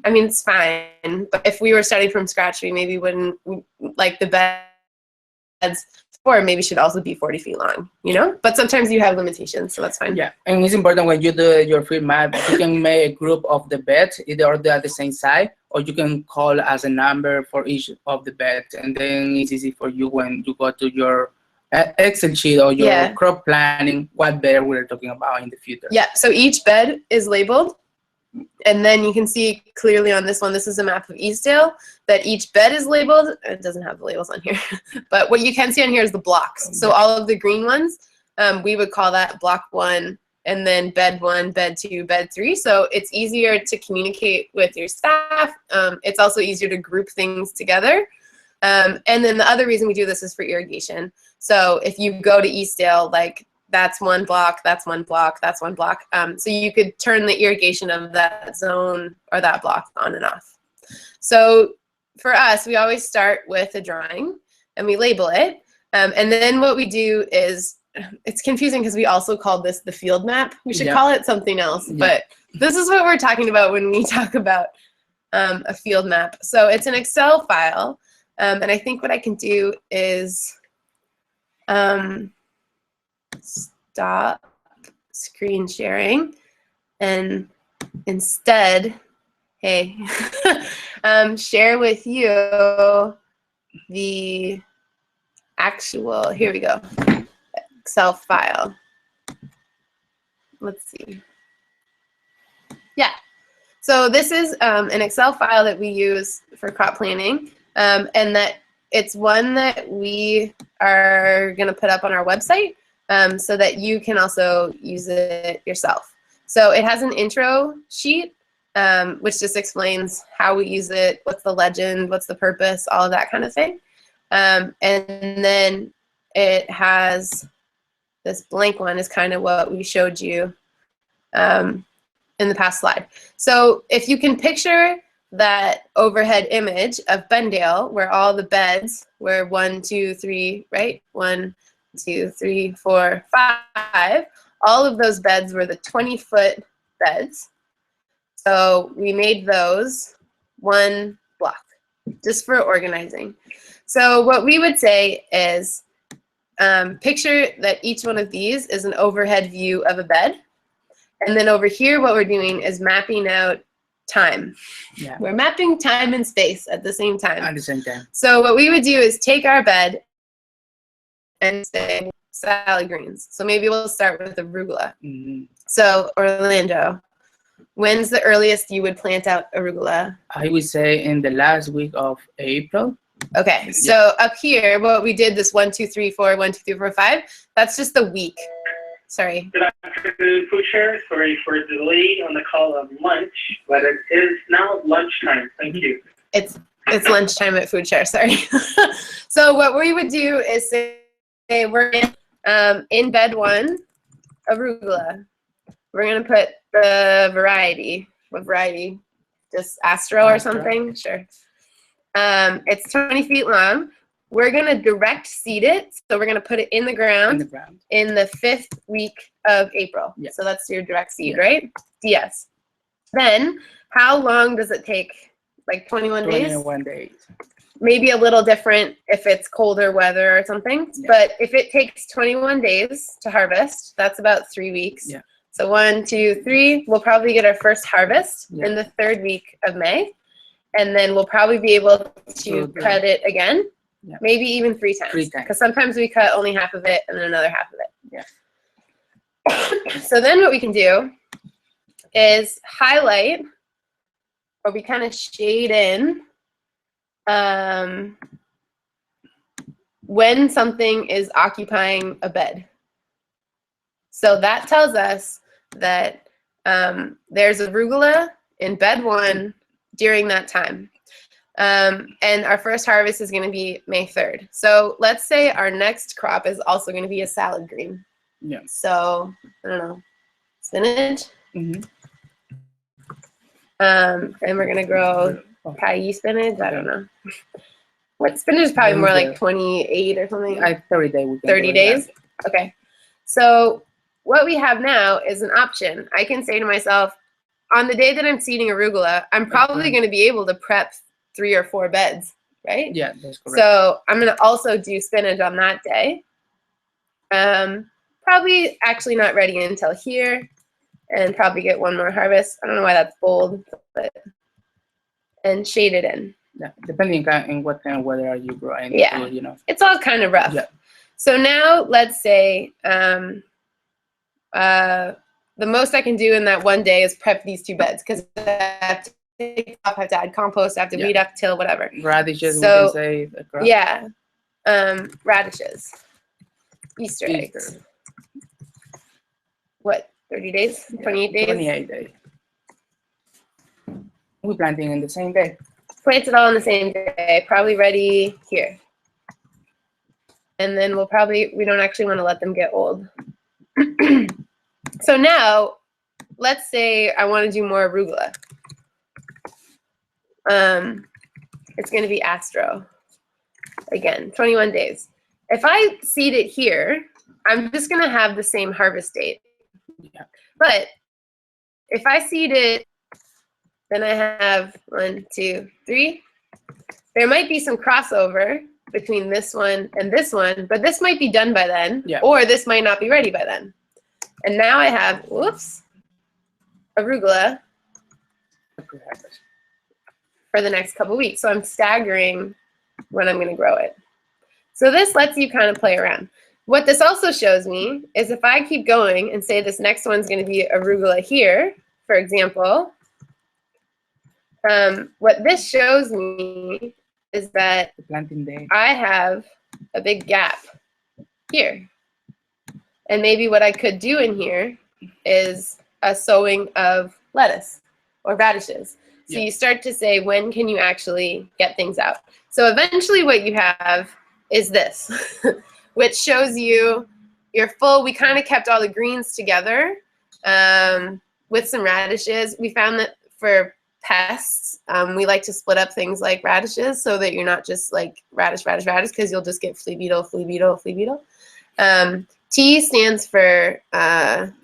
I mean, it's fine, but if we were starting from scratch, we maybe wouldn't, like the beds or maybe should also be 40 feet long, you know? But sometimes you have limitations, so that's fine. Yeah, and it's important when you do your field map, you can make a group of the beds, either they're at the same side, or you can call as a number for each of the beds, and then it's easy for you when you go to your Excel sheet or your crop planning, what bed we're talking about in the future. Yeah, so each bed is labeled. And then you can see clearly on this one, this is a map of Eastdale, that each bed is labeled. It doesn't have the labels on here. But what you can see on here is the blocks. So all of the green ones, we would call that block 1, and then bed 1, bed 2, bed 3. So it's easier to communicate with your staff. It's also easier to group things together. And then the other reason we do this is for irrigation. So if you go to Eastdale, like, that's one block, that's one block, that's one block. So you could turn the irrigation of that zone or that block on and off. So for us, we always start with a drawing and we label it. And then what we do is, it's confusing because we also call this the field map. We should call it something else, but this is what we're talking about when we talk about a field map. So it's an Excel file. And I think what I can do is, stop screen sharing and instead, hey, share with you the actual, here we go, Excel file. Let's see. Yeah, so this is an Excel file that we use for crop planning, and that it's one that we are going to put up on our website. So that you can also use it yourself. So it has an intro sheet, which just explains how we use it, what's the legend, what's the purpose, all of that kind of thing. And then it has this blank one is kind of what we showed you in the past slide. So if you can picture that overhead image of Bendale, where all the beds were 1, 2, 3, right? 1, 2, 3, 4, 5. All of those beds were the 20-foot beds. So we made those one block just for organizing. So what we would say is picture that each one of these is an overhead view of a bed. And then over here, what we're doing is mapping out time. Yeah. We're mapping time and space at the same time. At the same time. So what we would do is take our bed and say salad greens. So maybe we'll start with arugula. Mm-hmm. So Orlando, when's the earliest you would plant out arugula? I would say in the last week of April. Okay, so up here, what we did, this 1, 2, 3, 4, 1, 2, 3, 4, 5, that's just the week. Sorry. Good afternoon, food share. Sorry for the delay on the call of lunch, but it is now lunchtime. Thank you. It's lunchtime at food share, sorry. So what we would do is say we're in bed 1, arugula. We're gonna put the variety. What variety? Just Astro or something? Sure. It's 20 feet long. We're gonna direct seed it. So we're gonna put it in the ground in the 5th week of April. Yeah. So that's your direct seed, right? DS. Then how long does it take? Like 21 days? 21 days. Maybe a little different if it's colder weather or something. Yeah. But if it takes 21 days to harvest, that's about 3 weeks. Yeah. So 1, 2, 3, we'll probably get our first harvest Yeah. in the 3rd week of May. And then we'll probably be able to cut it again, maybe even 3 times. 3 times. Because sometimes we cut only half of it and then another half of it. Yeah. So then what we can do is highlight, or we kind of shade in when something is occupying a bed. So that tells us that there's arugula in bed 1 during that time. And our first harvest is going to be May 3rd. So let's say our next crop is also going to be a salad green. Yeah. So, I don't know, spinach. Mm-hmm. And we're going to grow Thai spinach. I don't know. What spinach is probably more like 28 or something. 30 days. 30 days? Okay. So what we have now is an option. I can say to myself, on the day that I'm seeding arugula, I'm probably going to be able to prep 3 or 4 beds, right? Yeah, that's correct. So I'm going to also do spinach on that day. Probably actually not ready until here, and probably get 1 more harvest. I don't know why that's bold, but and shade it in. Yeah, depending on what kind of weather are you growing. Yeah, you know. It's all kind of rough. Yeah. So now let's say the most I can do in that one day is prep these 2 beds, because I have to take off, I have to add compost, I have to weed up, till, whatever. Radishes, So, we can say. The crop. Yeah. Radishes. Easter eggs. What, 30 days? 28 days? 28 days. We're planting in the same day. Plant it all on the same day, probably ready here. And then we don't actually want to let them get old. So now, let's say I want to do more arugula. It's going to be Astro. Again, 21 days. If I seed it here, I'm just going to have the same harvest date. Yeah. But if I seed it, then I have 1, 2, 3. There might be some crossover between this one and this one, but this might be done by then, or this might not be ready by then. And now I have, whoops, arugula for the next couple weeks. So I'm staggering when I'm going to grow it. So this lets you kind of play around. What this also shows me is if I keep going and say this next one's going to be arugula here, for example, what this shows me is that I have a big gap here. And maybe what I could do in here is a sowing of lettuce or radishes. So Yeah. you start to say, when can you actually get things out? So eventually what you have is this, which shows you your full, we kind of kept all the greens together with some radishes. We found that for pests, we like to split up things like radishes so that you're not just like radish, because you'll just get flea beetle. T stands for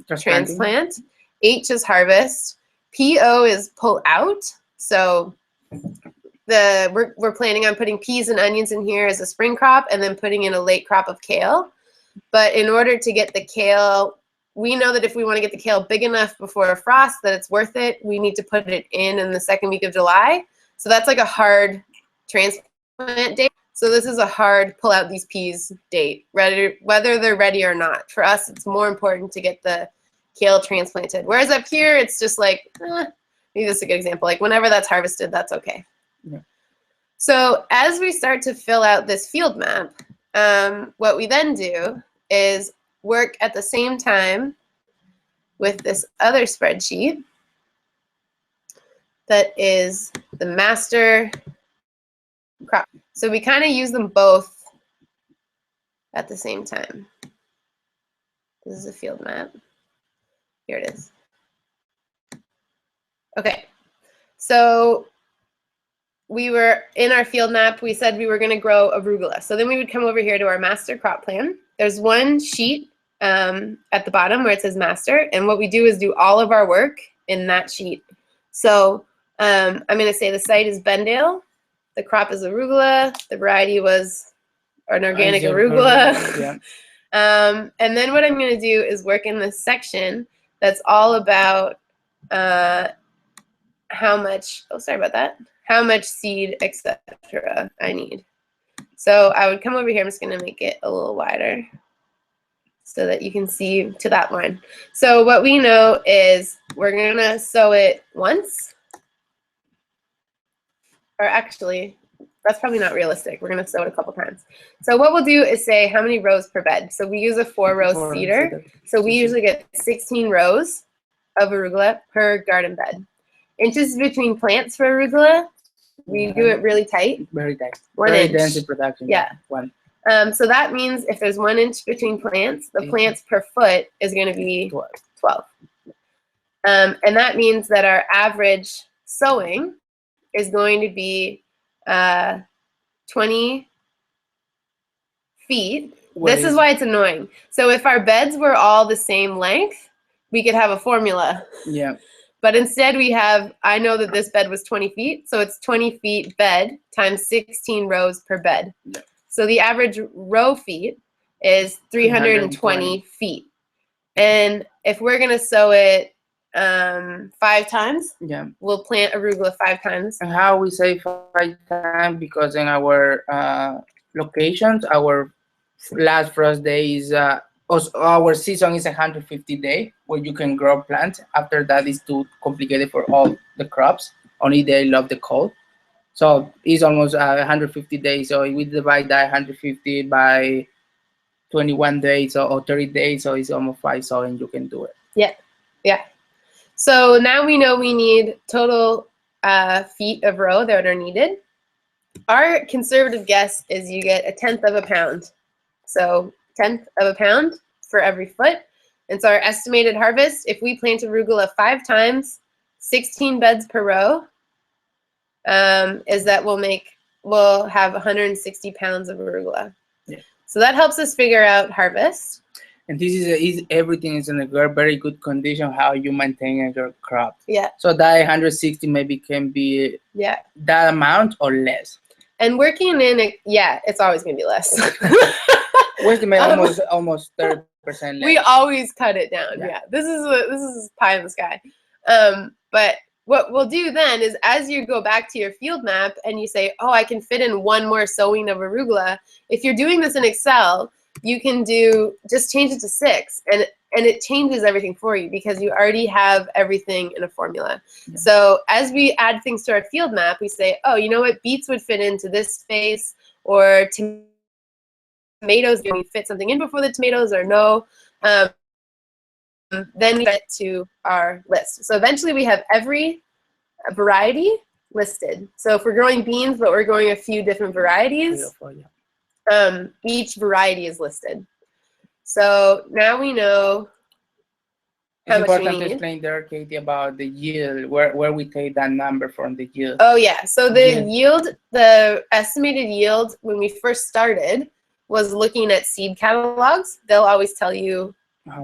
transplant. H is harvest. PO is pull out. So we're planning on putting peas and onions in here as a spring crop and then putting in a late crop of kale. But in order to get the kale, we know that if we want to get the kale big enough before a frost that it's worth it, we need to put it in the second week of July. So that's like a hard transplant date. So this is a hard pull out these peas date, whether they're ready or not. For us, it's more important to get the kale transplanted. Whereas up here, it's just like, maybe this is a good example. Like whenever that's harvested, that's okay. Yeah. So as we start to fill out this field map, what we then do is work at the same time with this other spreadsheet that is the master crop. So we kind of use them both at the same time. This is a field map. Here it is. Okay, so we were in our field map, we said we were going to grow arugula. So then we would come over here to our master crop plan. There's one sheet at the bottom where it says master, and what we do is do all of our work in that sheet. So I'm going to say the site is Bendale, the crop is arugula, the variety was an organic arugula. Yeah. And then what I'm going to do is work in this section that's all about how much, how much seed, etc. I need. So I would come over here, I'm just going to make it a little wider so that you can see to that line. So what we know is we're going to sow it once, or actually, that's probably not realistic. We're going to sow it a couple times. So what we'll do is say how many rows per bed. So we use a 4-row seeder. So we usually get 16 rows of arugula per garden bed. Inches between plants for arugula, we do it really tight. Very tight. 1 Very inch. dense in production. Yeah. One. So that means if there's 1 inch between plants, the plants per foot is going to be 12. And that means that our average sowing is going to be 20 feet. This is why it's annoying. So if our beds were all the same length, we could have a formula. Yeah. But instead we have, I know that this bed was 20 feet, so it's 20 feet bed times 16 rows per bed. Yeah. So the average row feet is 320 feet. And if we're going to sow it 5 times, Yeah. we'll plant arugula 5 times. And how we say 5 times, because in our locations, our last frost day is our season is 150 day where you can grow plants. After that is too complicated for all the crops. Only they love the cold. So it's almost 150 days. So we divide that 150 by 21 days or 30 days. So it's almost 5 sowing. You can do it. Yeah. Yeah. So now we know we need total feet of row that are needed. Our conservative guess is you get 1/10 of a pound. So 1/10 of a pound for every foot. And so our estimated harvest, if we plant arugula 5 times, 16 beds per row, is that we'll have 160 pounds of arugula. Yeah. So that helps us figure out harvest. And this is everything is in a very good condition. How you maintain your crop. Yeah. So that 160 maybe can be that amount or less. And working in it, it's always gonna be less. We estimate almost 30% less. We always cut it down. Yeah. This is pie in the sky. But what we'll do then is as you go back to your field map and you say, oh, I can fit in 1 more sowing of arugula. If you're doing this in Excel, you can just change it to 6 and it changes everything for you because you already have everything in a formula. Yeah. So as we add things to our field map, we say, oh, you know what, beets would fit into this space, or tomatoes, do we fit something in before the tomatoes or no? then we get to our list. So eventually we have every variety listed. So if we're growing beans, but we're growing a few different varieties, each variety is listed. So now we know how It's much we important to need. explain there, Katie, about the yield, where we take that number from the yield. Oh yeah, so the yield, the estimated yield when we first started was looking at seed catalogs. They'll always tell you,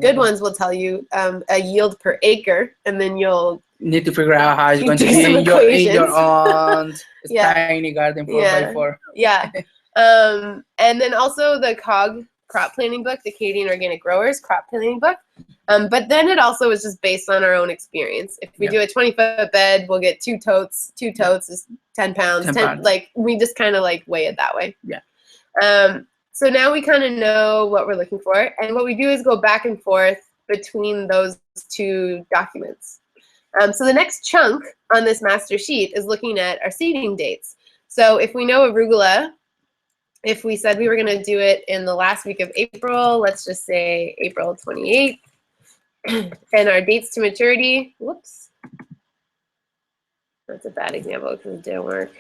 good ones will tell you a yield per acre, and then you'll need to figure out how it's going to do be some in your equations. own Yeah. tiny garden 4x4. Yeah. And then also the COG crop planning book, the Canadian Organic Growers crop planning book. But then it also is just based on our own experience. If we do a 20-foot bed, we'll get 2 totes. 2 totes is 10 pounds. 10 pounds. Like we just kind of like weigh it that way. Yeah. So now we kind of know what we're looking for. And what we do is go back and forth between those 2 documents. So the next chunk on this master sheet is looking at our seeding dates. So if we know arugula, if we said we were going to do it in the last week of April, let's just say April 28th, and our dates to maturity, whoops, that's a bad example because it didn't work.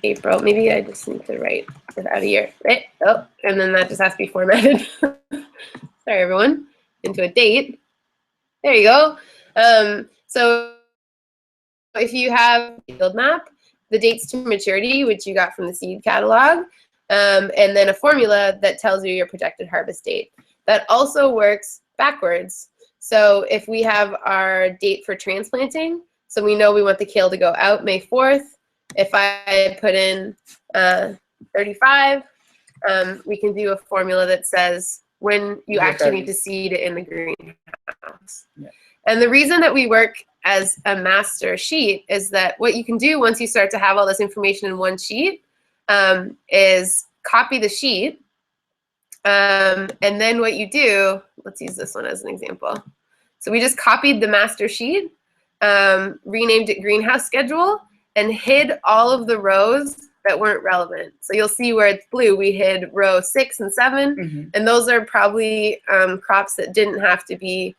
April, maybe I just need to write it out of here, right? Oh, and then that just has to be formatted. Sorry, everyone, into a date. There you go. So if you have a field map, the dates to maturity, which you got from the seed catalog, and then a formula that tells you your projected harvest date. That also works backwards. So if we have our date for transplanting, so we know we want the kale to go out May 4th. If I put in 35, we can do a formula that says when you actually need to seed it in the greenhouse. Yeah. And the reason that we work as a master sheet is that what you can do once you start to have all this information in one sheet is copy the sheet. And then what you do, let's use this one as an example. So we just copied the master sheet, renamed it greenhouse schedule, and hid all of the rows that weren't relevant. So you'll see where it's blue, we hid row 6 and 7, and those are probably crops that didn't have to be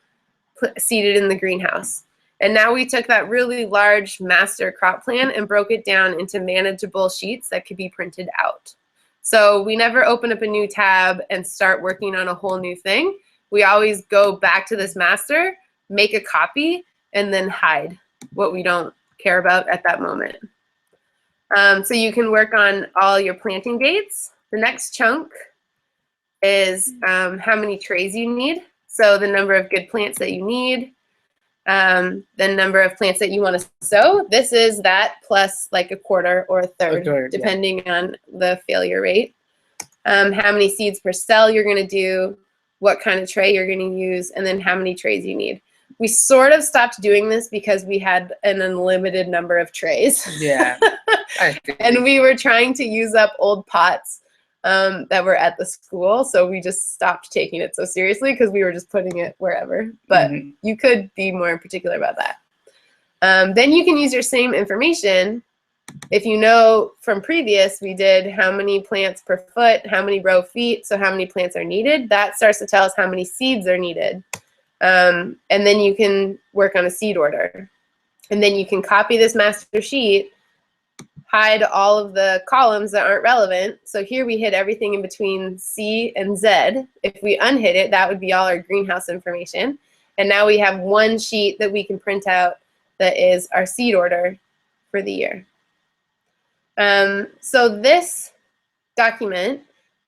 seeded in the greenhouse. And now we took that really large master crop plan and broke it down into manageable sheets that could be printed out. So we never open up a new tab and start working on a whole new thing. We always go back to this master, make a copy, and then hide what we don't care about at that moment. So you can work on all your planting dates. The next chunk is how many trays you need. So the number of good plants that you need, the number of plants that you want to sow. This is that plus like a quarter or a third, depending on the failure rate. How many seeds per cell you're going to do, what kind of tray you're going to use, and then how many trays you need. We sort of stopped doing this because we had an unlimited number of trays. Yeah. And we were trying to use up old pots that were at the school, so we just stopped taking it so seriously because we were just putting it wherever. But you could be more particular about that. Then you can use your same information. If you know from previous, we did how many plants per foot, how many row feet, so how many plants are needed. That starts to tell us how many seeds are needed. And then you can work on a seed order. And then you can copy this master sheet, hide all of the columns that aren't relevant. So here we hid everything in between C and Z. If we unhid it, that would be all our greenhouse information. And now we have one sheet that we can print out that is our seed order for the year. So this document,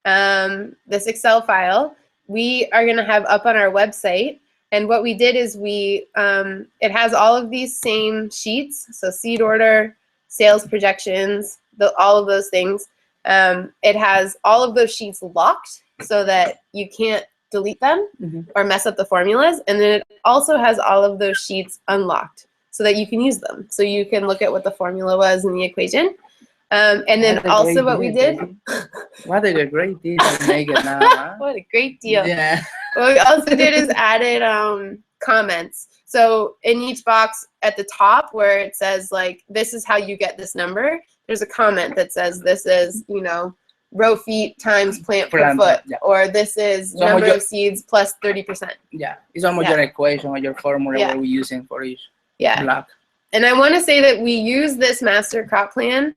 this Excel file, we are going to have up on our website. And what we did is we, it has all of these same sheets, so seed order, sales projections, all of those things. It has all of those sheets locked so that you can't delete them or mess up the formulas. And then it also has all of those sheets unlocked so that you can use them. So you can look at what the formula was in the equation. And then also what we did. What a great deal to make it now. Huh? What a great deal. Yeah. What we also did is added comments. So in each box at the top where it says like, this is how you get this number, there's a comment that says this is, you know, row feet times plant per Plant, foot, yeah. or this is So number your- of seeds plus 30%. Yeah, it's almost Yeah. your equation or your formula Yeah. what we're using for each Yeah. block. And I want to say that we use this master crop plan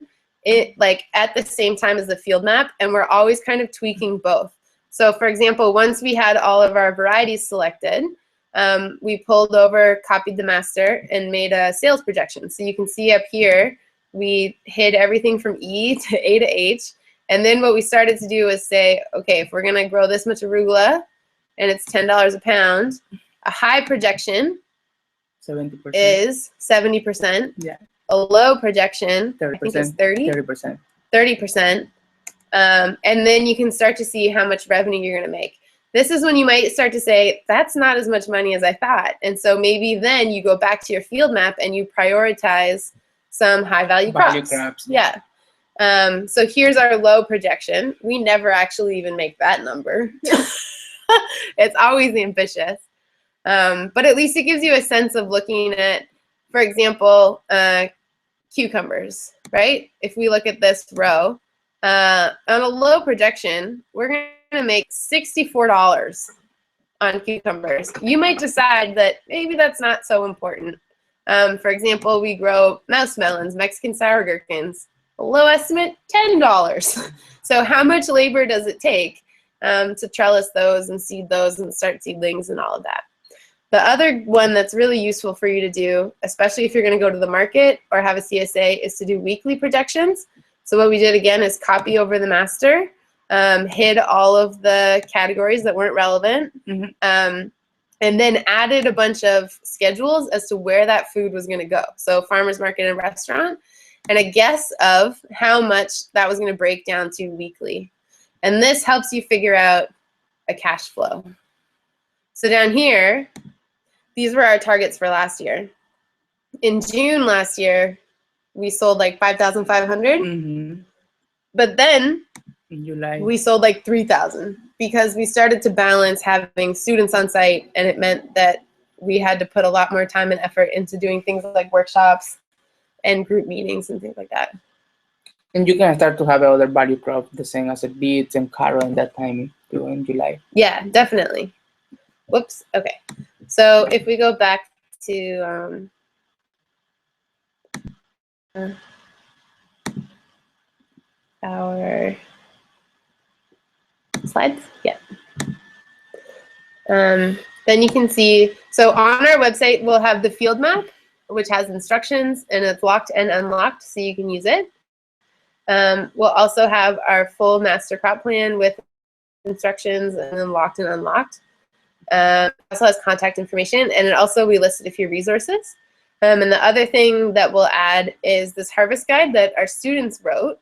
like at the same time as the field map, and we're always kind of tweaking both. So for example, once we had all of our varieties selected, we pulled over, copied the master, and made a sales projection. So you can see up here, we hid everything from E to A to H. And then what we started to do is say, okay, if we're going to grow this much arugula and it's $10 a pound, a high projection 70%. is 70%. Yeah. A low projection, 30%. I think is 30%. 30%. And then you can start to see how much revenue you're going to make. This is when you might start to say, that's not as much money as I thought. And so maybe then you go back to your field map and you prioritize some high value crops. Yeah. So here's our low projection. We never actually even make that number. It's always ambitious. But at least it gives you a sense of looking at, for example, cucumbers, right? If we look at this row, on a low projection, we're going to make $64 on cucumbers. You might decide that maybe that's not so important. For example, we grow mouse melons, Mexican sour gherkins. A low estimate, $10. So how much labor does it take to trellis those and seed those and start seedlings and all of that? The other one that's really useful for you to do, especially if you're going to go to the market or have a CSA, is to do weekly projections. So what we did again is copy over the master, hid all of the categories that weren't relevant, and then added a bunch of schedules as to where that food was going to go. So farmer's market and restaurant, and a guess of how much that was going to break down to weekly. And this helps you figure out a cash flow. So down here, these were our targets for last year. In June last year, we sold like 5,500. But then In July. we sold like 3,000 because we started to balance having students on site, and it meant that we had to put a lot more time and effort into doing things like workshops and group meetings and things like that. And you can start to have other value crop, the same as beets and carrot in that time too in July. Yeah, definitely. Whoops. Okay. So if we go back to our slides, yeah. Then you can see, so on our website, we'll have the field map, which has instructions, and it's locked and unlocked, so you can use it. We'll also have our full master crop plan with instructions and then locked and unlocked. It also has contact information, and it also, we listed a few resources. And the other thing that we'll add is this harvest guide that our students wrote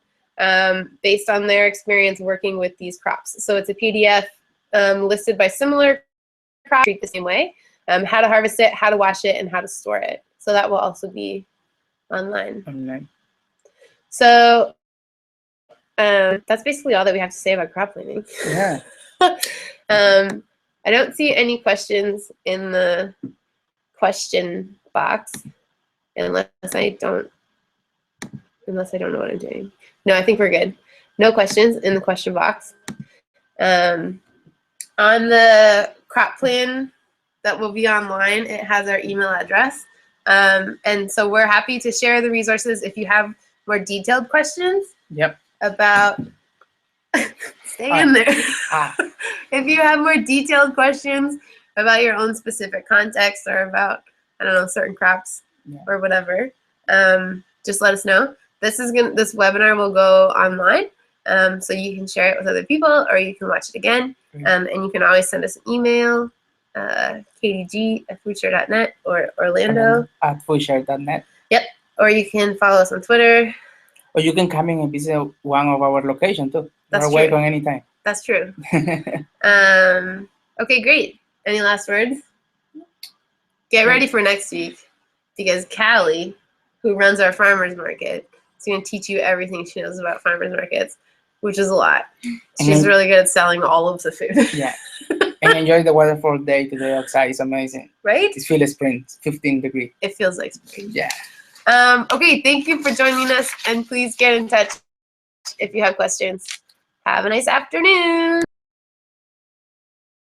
based on their experience working with these crops. So it's a PDF listed by similar crops, treat the same way, how to harvest it, how to wash it, and how to store it. So that will also be online. So that's basically all that we have to say about crop planning. Yeah. I don't see any questions in the question box unless I don't know what I'm doing. No, I think we're good. No questions in the question box. On the crop plan that will be online, it has our email address. And so we're happy to share the resources if you have more detailed questions. Yep. About stay in there. If you have more detailed questions about your own specific context or about, I don't know, certain crops or whatever, just let us know. This webinar will go online, so you can share it with other people or you can watch it again. And you can always send us an email, kdg@foodshare.net or Orlando @foodshare.net. Yep. Or you can follow us on Twitter. Or you can come in and visit one of our locations too. That's We're welcome anytime. That's true. Okay, great. Any last words? Get ready for next week because Callie, who runs our farmers market, is going to teach you everything she knows about farmers markets, which is a lot. She's really good at selling all of the food. Yeah. And enjoy the weather for the day today outside. It's amazing. Right? It feels spring, 15 degrees. It feels like spring. Yeah. Okay, thank you for joining us, and please get in touch if you have questions. Have a nice afternoon.